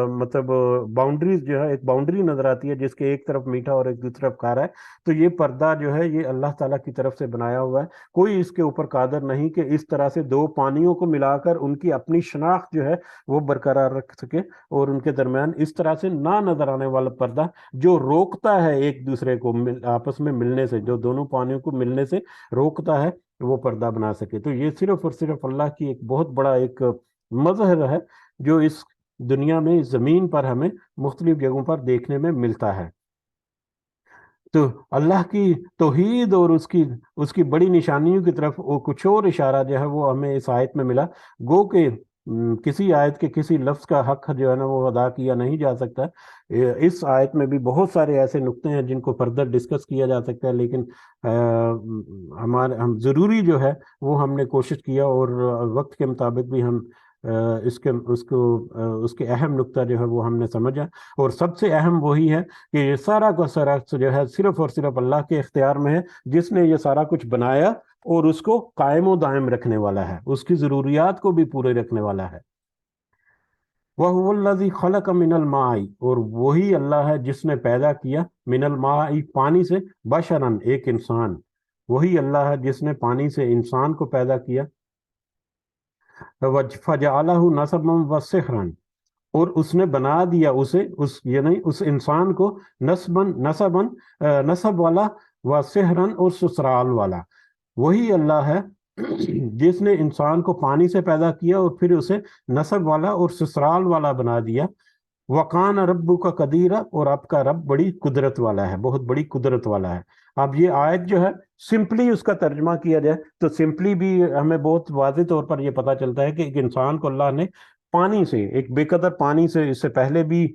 [SPEAKER 1] مطلب باؤنڈریز جو ہے، ایک باؤنڈری نظر آتی ہے جس کے ایک طرف میٹھا اور ایک دوسری طرف کھارا ہے۔ تو یہ پردہ جو ہے یہ اللہ تعالیٰ کی طرف سے بنایا ہوا ہے، کوئی اس کے اوپر قادر نہیں کہ اس طرح سے دو پانیوں کو ملا کر ان کی اپنی شناخت جو ہے وہ برقرار رکھ سکے، اور ان کے درمیان اس طرح سے نہ نظر آنے والا پردہ جو روکتا ہے ایک دوسرے کو آپس میں ملنے سے، جو دونوں پانیوں کو ملنے سے روکتا ہے، وہ پردہ بنا سکے۔ تو یہ صرف اور صرف اللہ کی ایک بہت بڑا ایک مظہر ہے جو اس دنیا میں، اس زمین پر ہمیں مختلف جگہوں پر دیکھنے میں ملتا ہے۔ تو اللہ کی توحید اور اس کی بڑی نشانیوں کی طرف وہ کچھ اور اشارہ جو ہے وہ ہمیں اس آیت میں ملا، گو کہ کسی آیت کے کسی لفظ کا حق جو ہے نا وہ ادا کیا نہیں جا سکتا۔ اس آیت میں بھی بہت سارے ایسے نقطے ہیں جن کو فردر ڈسکس کیا جا سکتا ہے، لیکن ہم ضروری جو ہے وہ ہم نے کوشش کیا، اور وقت کے مطابق بھی ہم اس کے اہم نقطہ جو ہے وہ ہم نے سمجھا، اور سب سے اہم وہی ہے کہ یہ سارا کا سارا جو ہے صرف اور صرف اللہ کے اختیار میں ہے، جس نے یہ سارا کچھ بنایا اور اس کو قائم و دائم رکھنے والا ہے، اس کی ضروریات کو بھی پورے رکھنے والا ہے۔ وَهُوَ الَّذِي خَلَقَ مِنَ الْمَاءِ، اور وہی اللہ ہے جس نے پیدا کیا من الماء پانی سے، بشراً ایک انسان، وہی اللہ ہے جس نے پانی سے انسان کو پیدا کیا، فَجَعَلَهُ نَسَبًا وَسِحْرًا، اور اس نے بنا دیا اسے، یعنی اس انسان کو نسب والا، و سحرن، اور سسرال والا۔ وہی اللہ ہے جس نے انسان کو پانی سے پیدا کیا اور پھر اسے نسب والا اور سسرال والا بنا دیا۔ وَقَانَ رَبُّكَ قَدِيرًا، اور آپ کا رب بڑی قدرت والا ہے، بہت بڑی قدرت والا ہے۔ اب یہ آیت جو ہے سمپلی اس کا ترجمہ کیا جائے تو سمپلی بھی ہمیں بہت واضح طور پر یہ پتہ چلتا ہے کہ ایک انسان کو اللہ نے پانی سے، ایک بے قدر پانی سے، اس سے پہلے بھی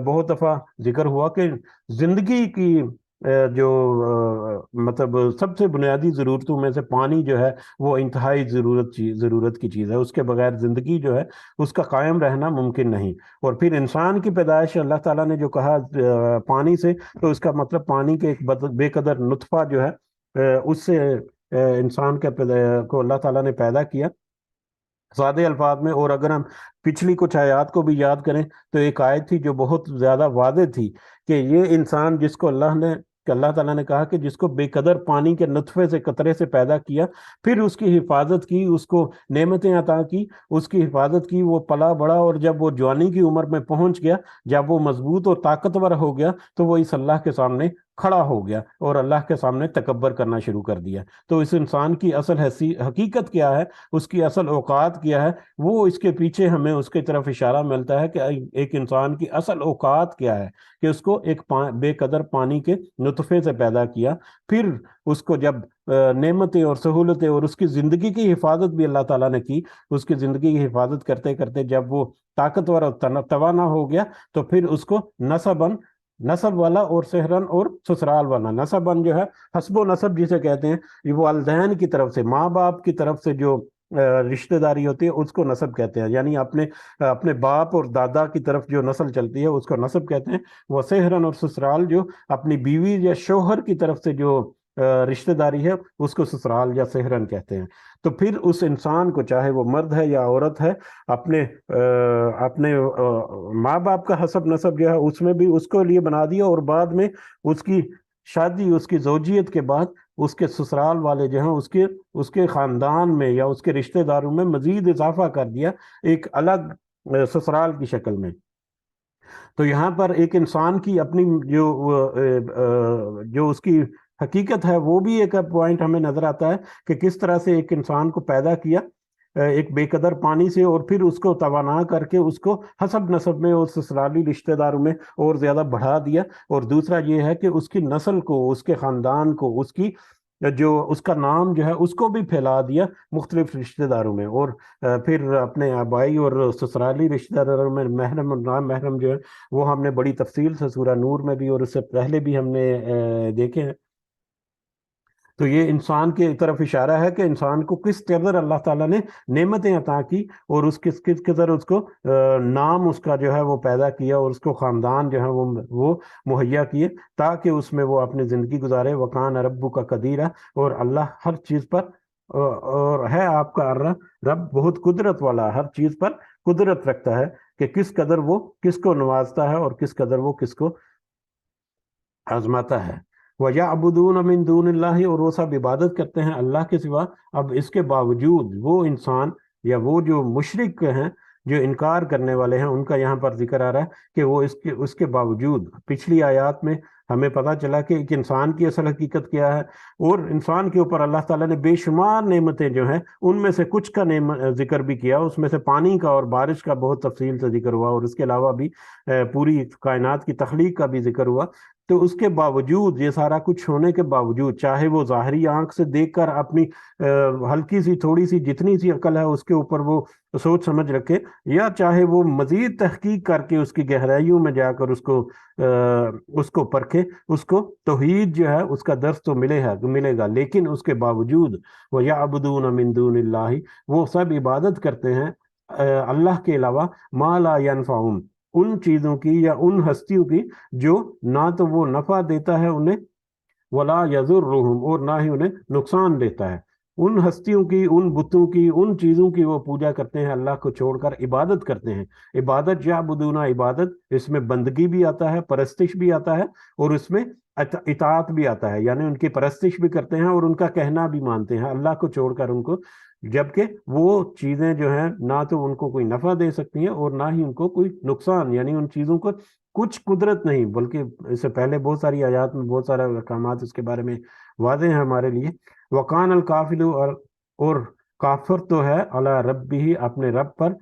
[SPEAKER 1] بہت دفعہ ذکر ہوا کہ زندگی کی جو مطلب سب سے بنیادی ضرورتوں میں سے پانی جو ہے وہ انتہائی ضرورت کی چیز ہے، اس کے بغیر زندگی جو ہے اس کا قائم رہنا ممکن نہیں۔ اور پھر انسان کی پیدائش اللہ تعالیٰ نے جو کہا پانی سے، تو اس کا مطلب پانی کے ایک بے قدر نطفہ جو ہے اس سے انسان کو اللہ تعالیٰ نے پیدا کیا، سادے الفاظ میں۔ اور اگر ہم پچھلی کچھ آیات کو بھی یاد کریں تو ایک آیت تھی جو بہت زیادہ واضح تھی کہ یہ انسان جس کو اللہ تعالیٰ نے کہا کہ جس کو بے قدر پانی کے نطفے سے، قطرے سے پیدا کیا، پھر اس کی حفاظت کی، اس کو نعمتیں عطا کی، اس کی حفاظت کی، وہ پلا بڑا، اور جب وہ جوانی کی عمر میں پہنچ گیا، جب وہ مضبوط اور طاقتور ہو گیا، تو وہ اس اللہ کے سامنے کھڑا ہو گیا اور اللہ کے سامنے تکبر کرنا شروع کر دیا۔ تو اس انسان کی اصل حقیقت کیا ہے، اس کی اصل اوقات کیا ہے، وہ اس کے پیچھے ہمیں اس کی طرف اشارہ ملتا ہے کہ ایک انسان کی اصل اوقات کیا ہے، کہ اس کو ایک بے قدر پانی کے نطفے سے پیدا کیا، پھر اس کو جب نعمتیں اور سہولتیں اور اس کی زندگی کی حفاظت بھی اللہ تعالیٰ نے کی، اس کی زندگی کی حفاظت کرتے کرتے جب وہ طاقتور اور توانا ہو گیا، تو پھر اس کو نسب والا اور سحرن اور سسرال والا۔ نسبن جو ہے حسب و نسب جسے کہتے ہیں، یہ والدین کی طرف سے، ماں باپ کی طرف سے جو رشتہ داری ہوتی ہے اس کو نسب کہتے ہیں، یعنی اپنے باپ اور دادا کی طرف جو نسل چلتی ہے اس کو نسب کہتے ہیں۔ وہ سحرن اور سسرال جو اپنی بیوی یا شوہر کی طرف سے جو رشتہ داری ہے اس کو سسرال یا سحرن کہتے ہیں۔ تو پھر اس انسان کو، چاہے وہ مرد ہے یا عورت ہے، اپنے ماں باپ کا حسب نسب جو ہے اس میں بھی اس کو لیے بنا دیا، اور بعد میں اس کی شادی، اس کی زوجیت کے بعد اس کے سسرال والے جو ہیں اس کے خاندان میں یا اس کے رشتہ داروں میں مزید اضافہ کر دیا، ایک الگ سسرال کی شکل میں۔ تو یہاں پر ایک انسان کی اپنی جو اس کی حقیقت ہے وہ بھی ایک پوائنٹ ہمیں نظر آتا ہے کہ کس طرح سے ایک انسان کو پیدا کیا ایک بے قدر پانی سے، اور پھر اس کو توانا کر کے اس کو حسب نسب میں اور سسرالی رشتہ داروں میں اور زیادہ بڑھا دیا۔ اور دوسرا یہ ہے کہ اس کی نسل کو، اس کے خاندان کو، اس کا نام جو ہے اس کو بھی پھیلا دیا مختلف رشتہ داروں میں، اور پھر اپنے آبائی اور سسرالی رشتہ داروں میں محرم اور نامحرم جو ہے وہ ہم نے بڑی تفصیل سے سورہ نور میں بھی اور اس سے پہلے بھی ہم نے دیکھے ہیں۔ تو یہ انسان کی طرف اشارہ ہے کہ انسان کو کس قدر اللہ تعالیٰ نے نعمتیں عطا کی، اور کس قدر اس کو نام اس کا جو ہے وہ پیدا کیا، اور اس کو خاندان جو ہے وہ مہیا کیے تاکہ اس میں وہ اپنی زندگی گزارے۔ وَقَانَ رَبُّكَ قَدِيرًا، اور اللہ ہر چیز پر اور ہے آپ کا رب بہت قدرت والا، ہر چیز پر قدرت رکھتا ہے کہ کس قدر وہ کس کو نوازتا ہے اور کس قدر وہ کس کو آزماتا ہے۔ وَيَعْبُدُونَ مِن دُونِ اللَّهِ، اور وہ سب عبادت کرتے ہیں اللہ کے سوا۔ اب اس کے باوجود وہ انسان یا وہ جو مشرک ہیں، جو انکار کرنے والے ہیں، ان کا یہاں پر ذکر آ رہا ہے کہ وہ اس کے باوجود، پچھلی آیات میں ہمیں پتہ چلا کہ ایک انسان کی اصل حقیقت کیا ہے، اور انسان کے اوپر اللہ تعالیٰ نے بے شمار نعمتیں جو ہیں ان میں سے کچھ کا ذکر بھی کیا، اس میں سے پانی کا اور بارش کا بہت تفصیل سے ذکر ہوا، اور اس کے علاوہ بھی پوری کائنات کی تخلیق کا بھی ذکر ہوا۔ تو اس کے باوجود، یہ سارا کچھ ہونے کے باوجود، چاہے وہ ظاہری آنکھ سے دیکھ کر اپنی ہلکی سی تھوڑی سی جتنی سی عقل ہے اس کے اوپر وہ سوچ سمجھ رکھے، یا چاہے وہ مزید تحقیق کر کے اس کی گہرائیوں میں جا کر اس کو پرکھے، اس کو توحید جو ہے اس کا درس تو ملے گا، لیکن اس کے باوجود وَيَعْبُدُونَ مِن دُونِ اللَّهِ، وہ سب عبادت کرتے ہیں اللہ کے علاوہ ما لا ینفعہم، ان چیزوں کی یا ان ہستیوں کی جو نہ تو وہ نفع دیتا ہے انہیں، ولا یضرہم، اور نہ ہی انہیں نقصان دیتا ہے، ان ہستیوں کی، ان بتوں کی، ان چیزوں کی وہ پوجا کرتے ہیں، اللہ کو چھوڑ کر عبادت کرتے ہیں۔ عبادت یعبدون، عبادت اس میں بندگی بھی آتا ہے، پرستش بھی آتا ہے، اور اس میں اطاعت بھی آتا ہے، یعنی ان کی پرستش بھی کرتے ہیں اور ان کا کہنا بھی مانتے ہیں اللہ کو چھوڑ کر ان کو، جبکہ وہ چیزیں جو ہیں نہ تو ان کو کوئی نفع دے سکتی ہیں اور نہ ہی ان کو کوئی نقصان، یعنی ان چیزوں کو کچھ قدرت نہیں، بلکہ اس سے پہلے بہت ساری آیات میں بہت سارے احکامات اس کے بارے میں واضح ہیں ہمارے لیے۔ وقان الکافل، اور کافر تو ہے علی ربہ، اپنے رب پر،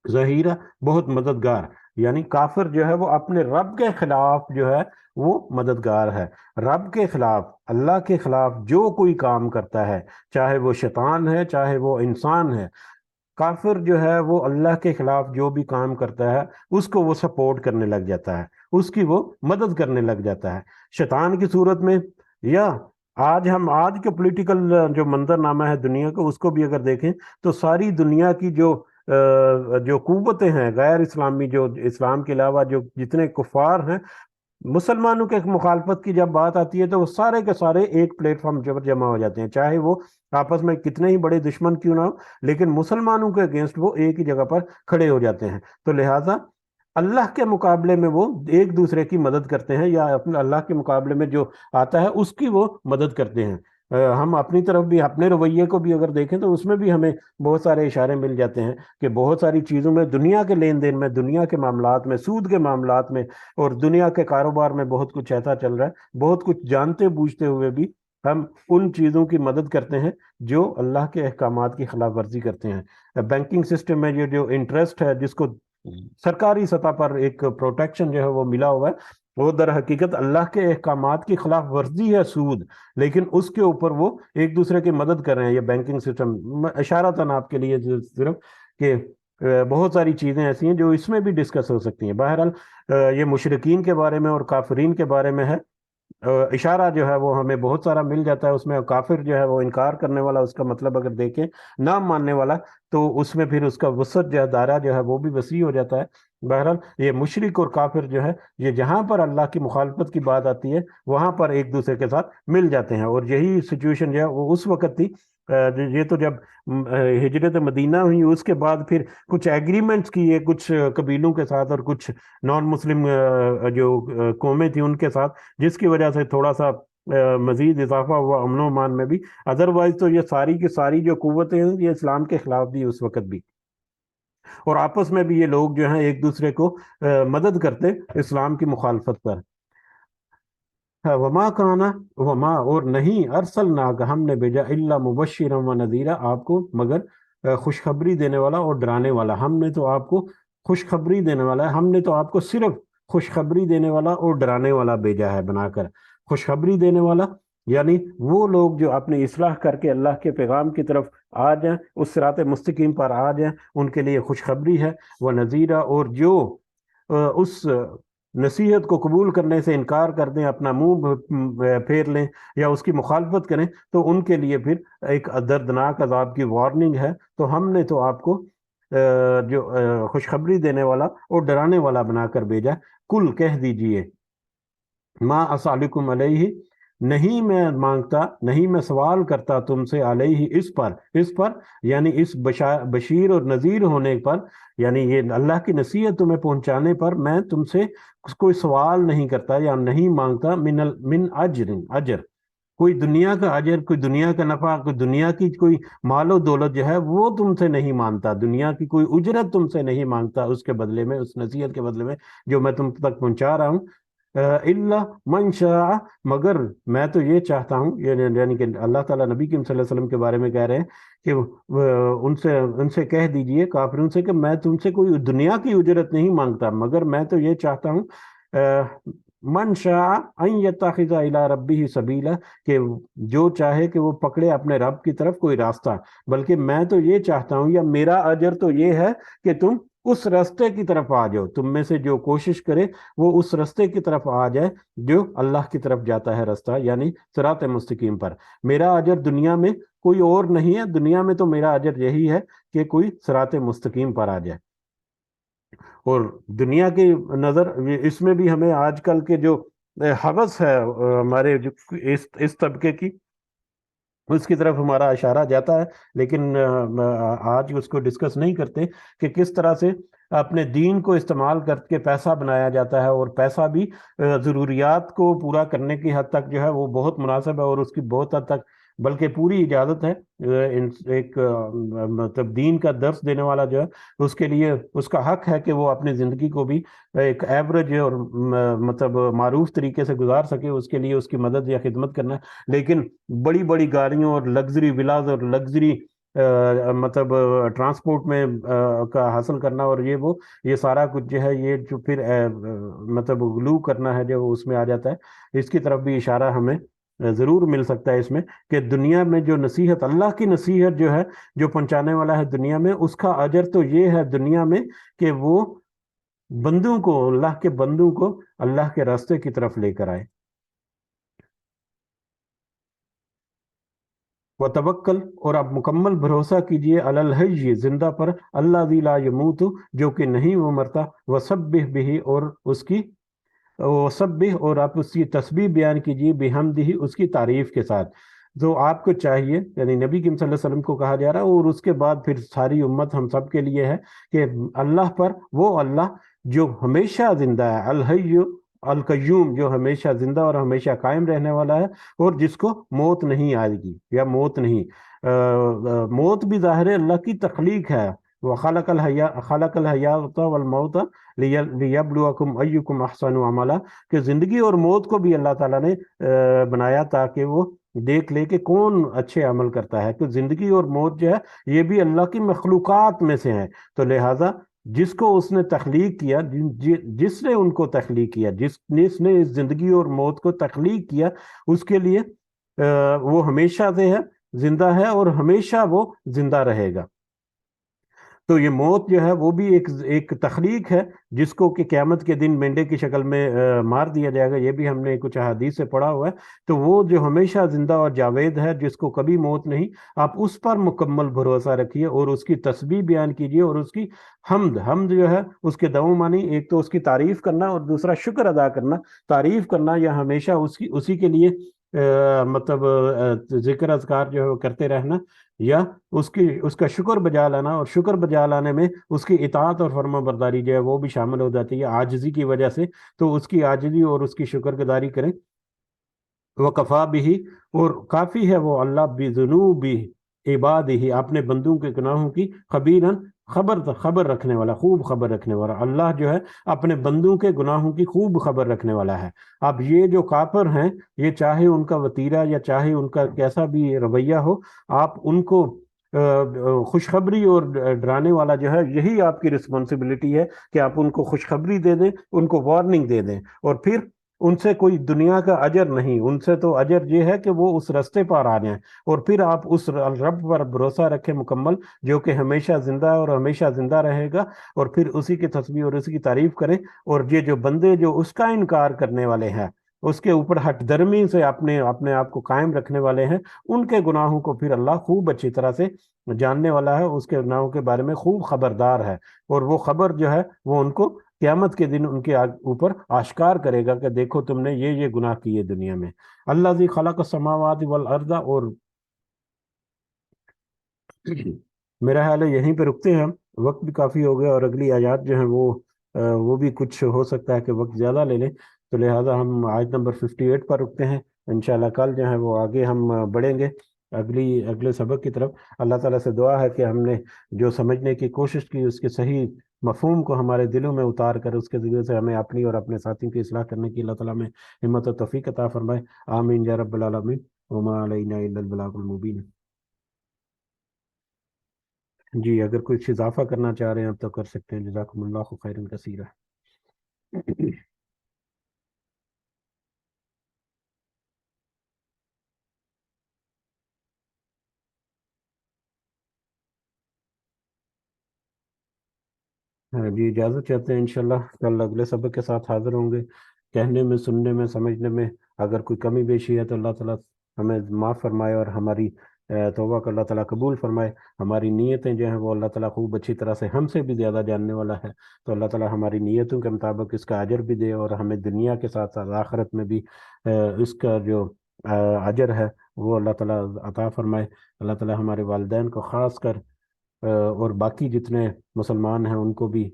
[SPEAKER 1] ظہیرہ، بہت مددگار، یعنی کافر جو ہے وہ اپنے رب کے خلاف جو ہے وہ مددگار ہے۔ رب کے خلاف، اللہ کے خلاف جو کوئی کام کرتا ہے، چاہے وہ شیطان ہے چاہے وہ انسان ہے، کافر جو ہے وہ اللہ کے خلاف جو بھی کام کرتا ہے اس کو وہ سپورٹ کرنے لگ جاتا ہے، اس کی وہ مدد کرنے لگ جاتا ہے شیطان کی صورت میں، یا آج کے پولیٹیکل جو منظر نامہ ہے دنیا کا، اس کو بھی اگر دیکھیں تو ساری دنیا کی جو قوتیں ہیں غیر اسلامی، جو اسلام کے علاوہ جو جتنے کفار ہیں، مسلمانوں کے مخالفت کی جب بات آتی ہے تو وہ سارے کے سارے ایک پلیٹ فارم پر جمع ہو جاتے ہیں، چاہے وہ آپس میں کتنے ہی بڑے دشمن کیوں نہ ہو، لیکن مسلمانوں کے اگینسٹ وہ ایک ہی جگہ پر کھڑے ہو جاتے ہیں۔ تو لہٰذا اللہ کے مقابلے میں وہ ایک دوسرے کی مدد کرتے ہیں، یا اپنے اللہ کے مقابلے میں جو آتا ہے اس کی وہ مدد کرتے ہیں۔ ہم اپنی طرف بھی اپنے رویے کو بھی اگر دیکھیں تو اس میں بھی ہمیں بہت سارے اشارے مل جاتے ہیں کہ بہت ساری چیزوں میں، دنیا کے لین دین میں، دنیا کے معاملات میں، سود کے معاملات میں اور دنیا کے کاروبار میں بہت کچھ ایسا چل رہا ہے، بہت کچھ جانتے بوجھتے ہوئے بھی ہم ان چیزوں کی مدد کرتے ہیں جو اللہ کے احکامات کی خلاف ورزی کرتے ہیں۔ بینکنگ سسٹم میں جو انٹرسٹ ہے، جس کو سرکاری سطح پر ایک پروٹیکشن جو ہے وہ ملا ہوا ہے، وہ در حقیقت اللہ کے احکامات کی خلاف ورزی ہے سود، لیکن اس کے اوپر وہ ایک دوسرے کی مدد کر رہے ہیں۔ یہ بینکنگ سسٹم اشارتاً آپ کے لیے صرف کہ بہت ساری چیزیں ایسی ہیں جو اس میں بھی ڈسکس ہو سکتی ہیں۔ بہرحال یہ مشرکین کے بارے میں اور کافرین کے بارے میں ہے، اشارہ جو ہے وہ ہمیں بہت سارا مل جاتا ہے اس میں۔ کافر جو ہے وہ انکار کرنے والا، اس کا مطلب اگر دیکھیں نہ ماننے والا، تو اس میں پھر اس کا وسعت جو ہے، دائرہ جو ہے وہ بھی وسیع ہو جاتا ہے۔ بہرحال یہ مشرک اور کافر جو ہے، یہ جہاں پر اللہ کی مخالفت کی بات آتی ہے وہاں پر ایک دوسرے کے ساتھ مل جاتے ہیں، اور یہی سچویشن جو ہے وہ اس وقت تھی۔ یہ تو جب ہجرت مدینہ ہوئی، اس کے بعد پھر کچھ ایگریمنٹس کیے کچھ قبیلوں کے ساتھ اور کچھ نان مسلم جو قومیں تھیں ان کے ساتھ، جس کی وجہ سے تھوڑا سا مزید اضافہ ہوا امن و امان میں بھی۔ ادروائز تو یہ ساری کی ساری جو قوتیں ہیں یہ اسلام کے خلاف بھی اس وقت بھی، اور آپس میں بھی یہ لوگ جو ہیں ایک دوسرے کو مدد کرتے اسلام کی مخالفت پر۔ وما کانا، وما، اور نہیں، ارسلناک، ہم نے بھیجا، الا مبشرا و نذیرا، آپ کو مگر خوشخبری دینے والا اور ڈرانے والا۔ ہم نے تو آپ کو خوشخبری دینے والا ہے، ہم نے تو آپ کو صرف خوشخبری دینے والا اور ڈرانے والا بھیجا ہے بنا کر۔ خوشخبری دینے والا یعنی وہ لوگ جو اپنی اصلاح کر کے اللہ کے پیغام کی طرف آ جائیں، اس صراط مستقیم پر آ جائیں، ان کے لیے خوشخبری ہے۔ وہ نذیرہ، اور جو اس نصیحت کو قبول کرنے سے انکار کر دیں، اپنا منہ پھیر لیں یا اس کی مخالفت کریں، تو ان کے لیے پھر ایک دردناک عذاب کی وارننگ ہے۔ تو ہم نے تو آپ کو جو خوشخبری دینے والا اور ڈرانے والا بنا کر بھیجا۔ کل، کہہ دیجئے، ما اسالکم علیہ، نہیں میں مانگتا، نہیں میں سوال کرتا تم سے، علیہ، اس پر یعنی اس بشیر اور نذیر ہونے پر، یعنی یہ اللہ کی نصیحت تمہیں پہنچانے پر میں تم سے کوئی سوال نہیں کرتا یا نہیں مانگتا، من اجر، کوئی دنیا کا اجر، کوئی دنیا کا نفع، کوئی دنیا کی کوئی مال و دولت جو ہے وہ تم سے نہیں مانگتا، دنیا کی کوئی اجرت تم سے نہیں مانگتا اس کے بدلے میں، اس نصیحت کے بدلے میں جو میں تم تک پہنچا رہا ہوں۔ الا من شاء، مگر میں تو یہ چاہتا ہوں، یعنی کہ اللہ تعالیٰ نبی کریم صلی اللہ علیہ وسلم کے بارے میں کہہ رہے ہیں کہ ان سے کہہ دیجئے، کافروں سے، کہ میں تم سے کوئی دنیا کی اجرت نہیں مانگتا، مگر میں تو یہ چاہتا ہوں من شاء ان یتخذ الی ربہ سبیلا، کہ جو چاہے کہ وہ پکڑے اپنے رب کی طرف کوئی راستہ، بلکہ میں تو یہ چاہتا ہوں، یا میرا اجر تو یہ ہے کہ تم اس راستے کی طرف آ جاؤ، تم میں سے جو کوشش کرے وہ اس راستے کی طرف آ جائے جو اللہ کی طرف جاتا ہے راستہ، یعنی صراط مستقیم پر۔ میرا اجر دنیا میں کوئی اور نہیں ہے دنیا میں، تو میرا اجر یہی ہے کہ کوئی صراط مستقیم پر آ جائے۔ اور دنیا کی نظر اس میں بھی ہمیں آج کل کے جو ہوس ہے ہمارے جو اس طبقے کی، اس کی طرف ہمارا اشارہ جاتا ہے، لیکن آج اس کو ڈسکس نہیں کرتے کہ کس طرح سے اپنے دین کو استعمال کر کے پیسہ بنایا جاتا ہے، اور پیسہ بھی ضروریات کو پورا کرنے کی حد تک جو ہے وہ بہت مناسب ہے، اور اس کی بہت حد تک بلکہ پوری اجازت ہے۔ ایک مطلب دین کا درس دینے والا جو ہے اس کے لیے اس کا حق ہے کہ وہ اپنی زندگی کو بھی ایک ایوریج اور مطلب معروف طریقے سے گزار سکے، اس کے لیے اس کی مدد یا خدمت کرنا ہے۔ لیکن بڑی بڑی گاڑیوں اور لگژری ولاز اور لگژری مطلب ٹرانسپورٹ میں کا حاصل کرنا، اور یہ سارا کچھ جو ہے یہ جو پھر مطلب غلو کرنا ہے جو اس میں آ جاتا ہے، اس کی طرف بھی اشارہ ہمیں ضرور مل سکتا ہے اس میں، کہ دنیا میں جو نصیحت، اللہ کی نصیحت جو ہے جو پہنچانے والا ہے دنیا میں، اس کا اجر تو یہ ہے دنیا میں کہ وہ بندوں کو، اللہ کے بندوں کو اللہ کے راستے کی طرف لے کر آئے۔ وتوکل، اور آپ مکمل بھروسہ کیجئے، علی الحی، زندہ پر، الذی لا یموت، جو کہ نہیں وہ مرتا، وسبح بہ، اور اس کی وسبح، اور آپ اس کی تسبیح بیان کیجئے، بحمدہ، اس کی تعریف کے ساتھ۔ تو آپ کو چاہیے، یعنی نبی کریم صلی اللہ علیہ وسلم کو کہا جا رہا ہے، اور اس کے بعد پھر ساری امت ہم سب کے لیے ہے، کہ اللہ پر، وہ اللہ جو ہمیشہ زندہ ہے، الحی القیوم، جو ہمیشہ زندہ اور ہمیشہ قائم رہنے والا ہے، اور جس کو موت نہیں آئے گی، یا موت نہیں، موت بھی ظاہر ہے اللہ کی تخلیق ہے، وَخَلَقَ خَلَقَ الْحَيَاةَ وَالْمَوْتَ لِيَبْلُوَكُمْ أَيُّكُمْ أَحْسَنُ عَمَلًا، کہ زندگی اور موت کو بھی اللہ تعالیٰ نے بنایا تاکہ وہ دیکھ لے کہ کون اچھے عمل کرتا ہے۔ تو زندگی اور موت جو ہے یہ بھی اللہ کی مخلوقات میں سے ہیں، تو لہٰذا جس کو اس نے تخلیق کیا، جس نے ان کو تخلیق کیا، جس نے اس زندگی اور موت کو تخلیق کیا، اس کے لیے وہ ہمیشہ سے ہے، زندہ ہے، اور ہمیشہ وہ زندہ رہے گا۔ تو یہ موت جو ہے وہ بھی ایک تخلیق ہے، جس کو کہ قیامت کے دن مینڈے کی شکل میں مار دیا جائے گا، یہ بھی ہم نے کچھ احادیث سے پڑھا ہوا ہے۔ تو وہ جو ہمیشہ زندہ اور جاوید ہے، جس کو کبھی موت نہیں، آپ اس پر مکمل بھروسہ رکھیے، اور اس کی تسبیح بیان کیجیے، اور اس کی حمد جو ہے اس کے دو معنی، ایک تو اس کی تعریف کرنا، اور دوسرا شکر ادا کرنا۔ تعریف کرنا یا ہمیشہ اسی کے لیے مطلب ذکر اذکار جو ہے وہ کرتے رہنا، یا اس کا شکر بجا لانا، اور شکر بجا لانے میں اس کی اطاعت اور فرما برداری جو ہے وہ بھی شامل ہو جاتی ہے عاجزی کی وجہ سے۔ تو اس کی عاجزی اور اس کی شکر گزاری کریں۔ وَكَفَى بِهِ، اور کافی ہے وہ اللہ، بِذُنُوبِ عِبَادِهِ، اپنے بندوں کے گناہوں کی، خبیراً، خبر رکھنے والا، خوب خبر رکھنے والا۔ اللہ جو ہے اپنے بندوں کے گناہوں کی خوب خبر رکھنے والا ہے۔ اب یہ جو کافر ہیں، یہ چاہے ان کا وتیرہ یا چاہے ان کا کیسا بھی رویہ ہو، آپ ان کو خوشخبری اور ڈرانے والا جو ہے، یہی آپ کی رسپانسبلٹی ہے کہ آپ ان کو خوشخبری دے دیں، ان کو وارننگ دے دیں، اور پھر ان سے کوئی دنیا کا اجر نہیں، ان سے تو اجر یہ ہے کہ وہ اس رستے پر آ جائیں، اور پھر آپ اس رب پر بھروسہ رکھیں مکمل، جو کہ ہمیشہ زندہ ہے اور ہمیشہ زندہ رہے گا، اور پھر اسی کی تسبیح اور اسی کی تعریف کریں۔ اور یہ جو بندے جو اس کا انکار کرنے والے ہیں، اس کے اوپر ہٹ درمی سے اپنے آپ کو قائم رکھنے والے ہیں، ان کے گناہوں کو پھر اللہ خوب اچھی طرح سے جاننے والا ہے، اس کے گناہوں کے بارے میں خوب خبردار ہے، اور وہ خبر جو ہے وہ ان کو قیامت کے دن ان کے اوپر آشکار کرے گا کہ دیکھو تم نے یہ گناہ کیے دنیا میں۔ الذی خلق السماوات والارض، اور میرا خیال ہے یہیں پہ رکتے ہیں ہم، وقت بھی کافی ہو گیا، اور اگلی آیات جو ہیں وہ بھی کچھ ہو سکتا ہے کہ وقت زیادہ لے لیں، تو لہٰذا ہم آیت نمبر 58 پر رکتے ہیں۔ انشاءاللہ کل جو ہے وہ آگے ہم بڑھیں گے اگلے سبق کی طرف۔ اللہ تعالیٰ سے دعا ہے کہ ہم نے جو سمجھنے کی کوشش کی، اس کے صحیح مفہوم کو ہمارے دلوں میں اتار کر اس کے ذریعے سے ہمیں اپنی اور اپنے ساتھیوں کی اصلاح کرنے کی اللہ تعالیٰ میں ہمت و توفیق عطا فرمائے۔ آمین یا رب العالمین، وما علینا الا البلاغ المبین۔ جی اگر کچھ اضافہ کرنا چاہ رہے ہیں اب تو کر سکتے ہیں، جزاکم اللہ خیرا کثیرا۔ جی اجازت چاہتے ہیں، انشاءاللہ کل اگلے سبق کے ساتھ حاضر ہوں گے۔ کہنے میں، سننے میں، سمجھنے میں اگر کوئی کمی بیشی ہے تو اللہ تعالیٰ ہمیں معاف فرمائے، اور ہماری توبہ کو اللہ تعالیٰ قبول فرمائے. ہماری نیتیں جو ہیں وہ اللہ تعالیٰ خوب اچھی طرح سے ہم سے بھی زیادہ جاننے والا ہے. تو اللہ تعالیٰ ہماری نیتوں کے مطابق اس کا اجر بھی دے، اور ہمیں دنیا کے ساتھ ساتھ آخرت میں بھی اس کا جو اجر ہے وہ اللہ تعالیٰ عطا فرمائے. اللہ تعالیٰ ہمارے والدین کو خاص کر اور باقی جتنے مسلمان ہیں ان کو بھی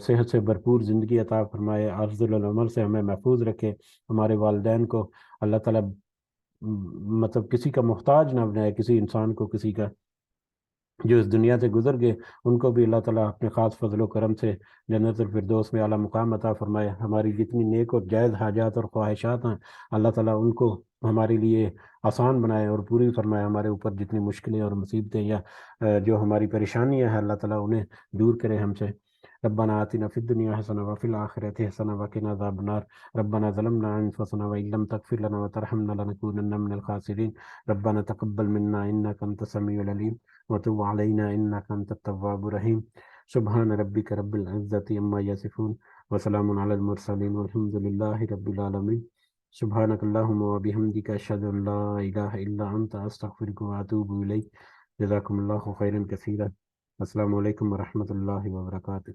[SPEAKER 1] صحت سے بھرپور زندگی عطا فرمائے، افضل العمر سے ہمیں محفوظ رکھے. ہمارے والدین کو اللہ تعالیٰ مطلب کسی کا محتاج نہ بنائے، کسی انسان کو، کسی کا جو اس دنیا سے گزر گئے ان کو بھی اللہ تعالیٰ اپنے خاص فضل و کرم سے جنت الفردوس میں اعلیٰ مقام عطا فرمائے. ہماری جتنی نیک اور جائز حاجات اور خواہشات ہیں اللہ تعالیٰ ان کو ہمارے لیے آسان بنائے اور پوری فرمائے. ہمارے اوپر جتنی مشکلیں اور مصیبتیں یا جو ہماری پریشانیاں ہیں اللہ تعالیٰ انہیں دور کرے ہم سے. ربنا آتنا في الدنيا حسنة وفي الآخرة حسنة وقنا عذاب النار. ربنا ظلمنا أنفسنا وإن لم تغفر لنا وترحمنا لنكونن من الخاسرين. ربنا تقبل منا إنك أنت السميع العليم وتب علينا إنك أنت التواب الرحيم. سبحان ربك رب العزة عما يصفون وسلام على المرسلين والحمد لله رب العالمين. سبحانك اللهم وبحمدك أشهد أن لا إله إلا أنت أستغفرك وأتوب إليك. جزاكم الله خيرا كثيرا. السلام علیکم ورحمۃ اللہ وبرکاتہ.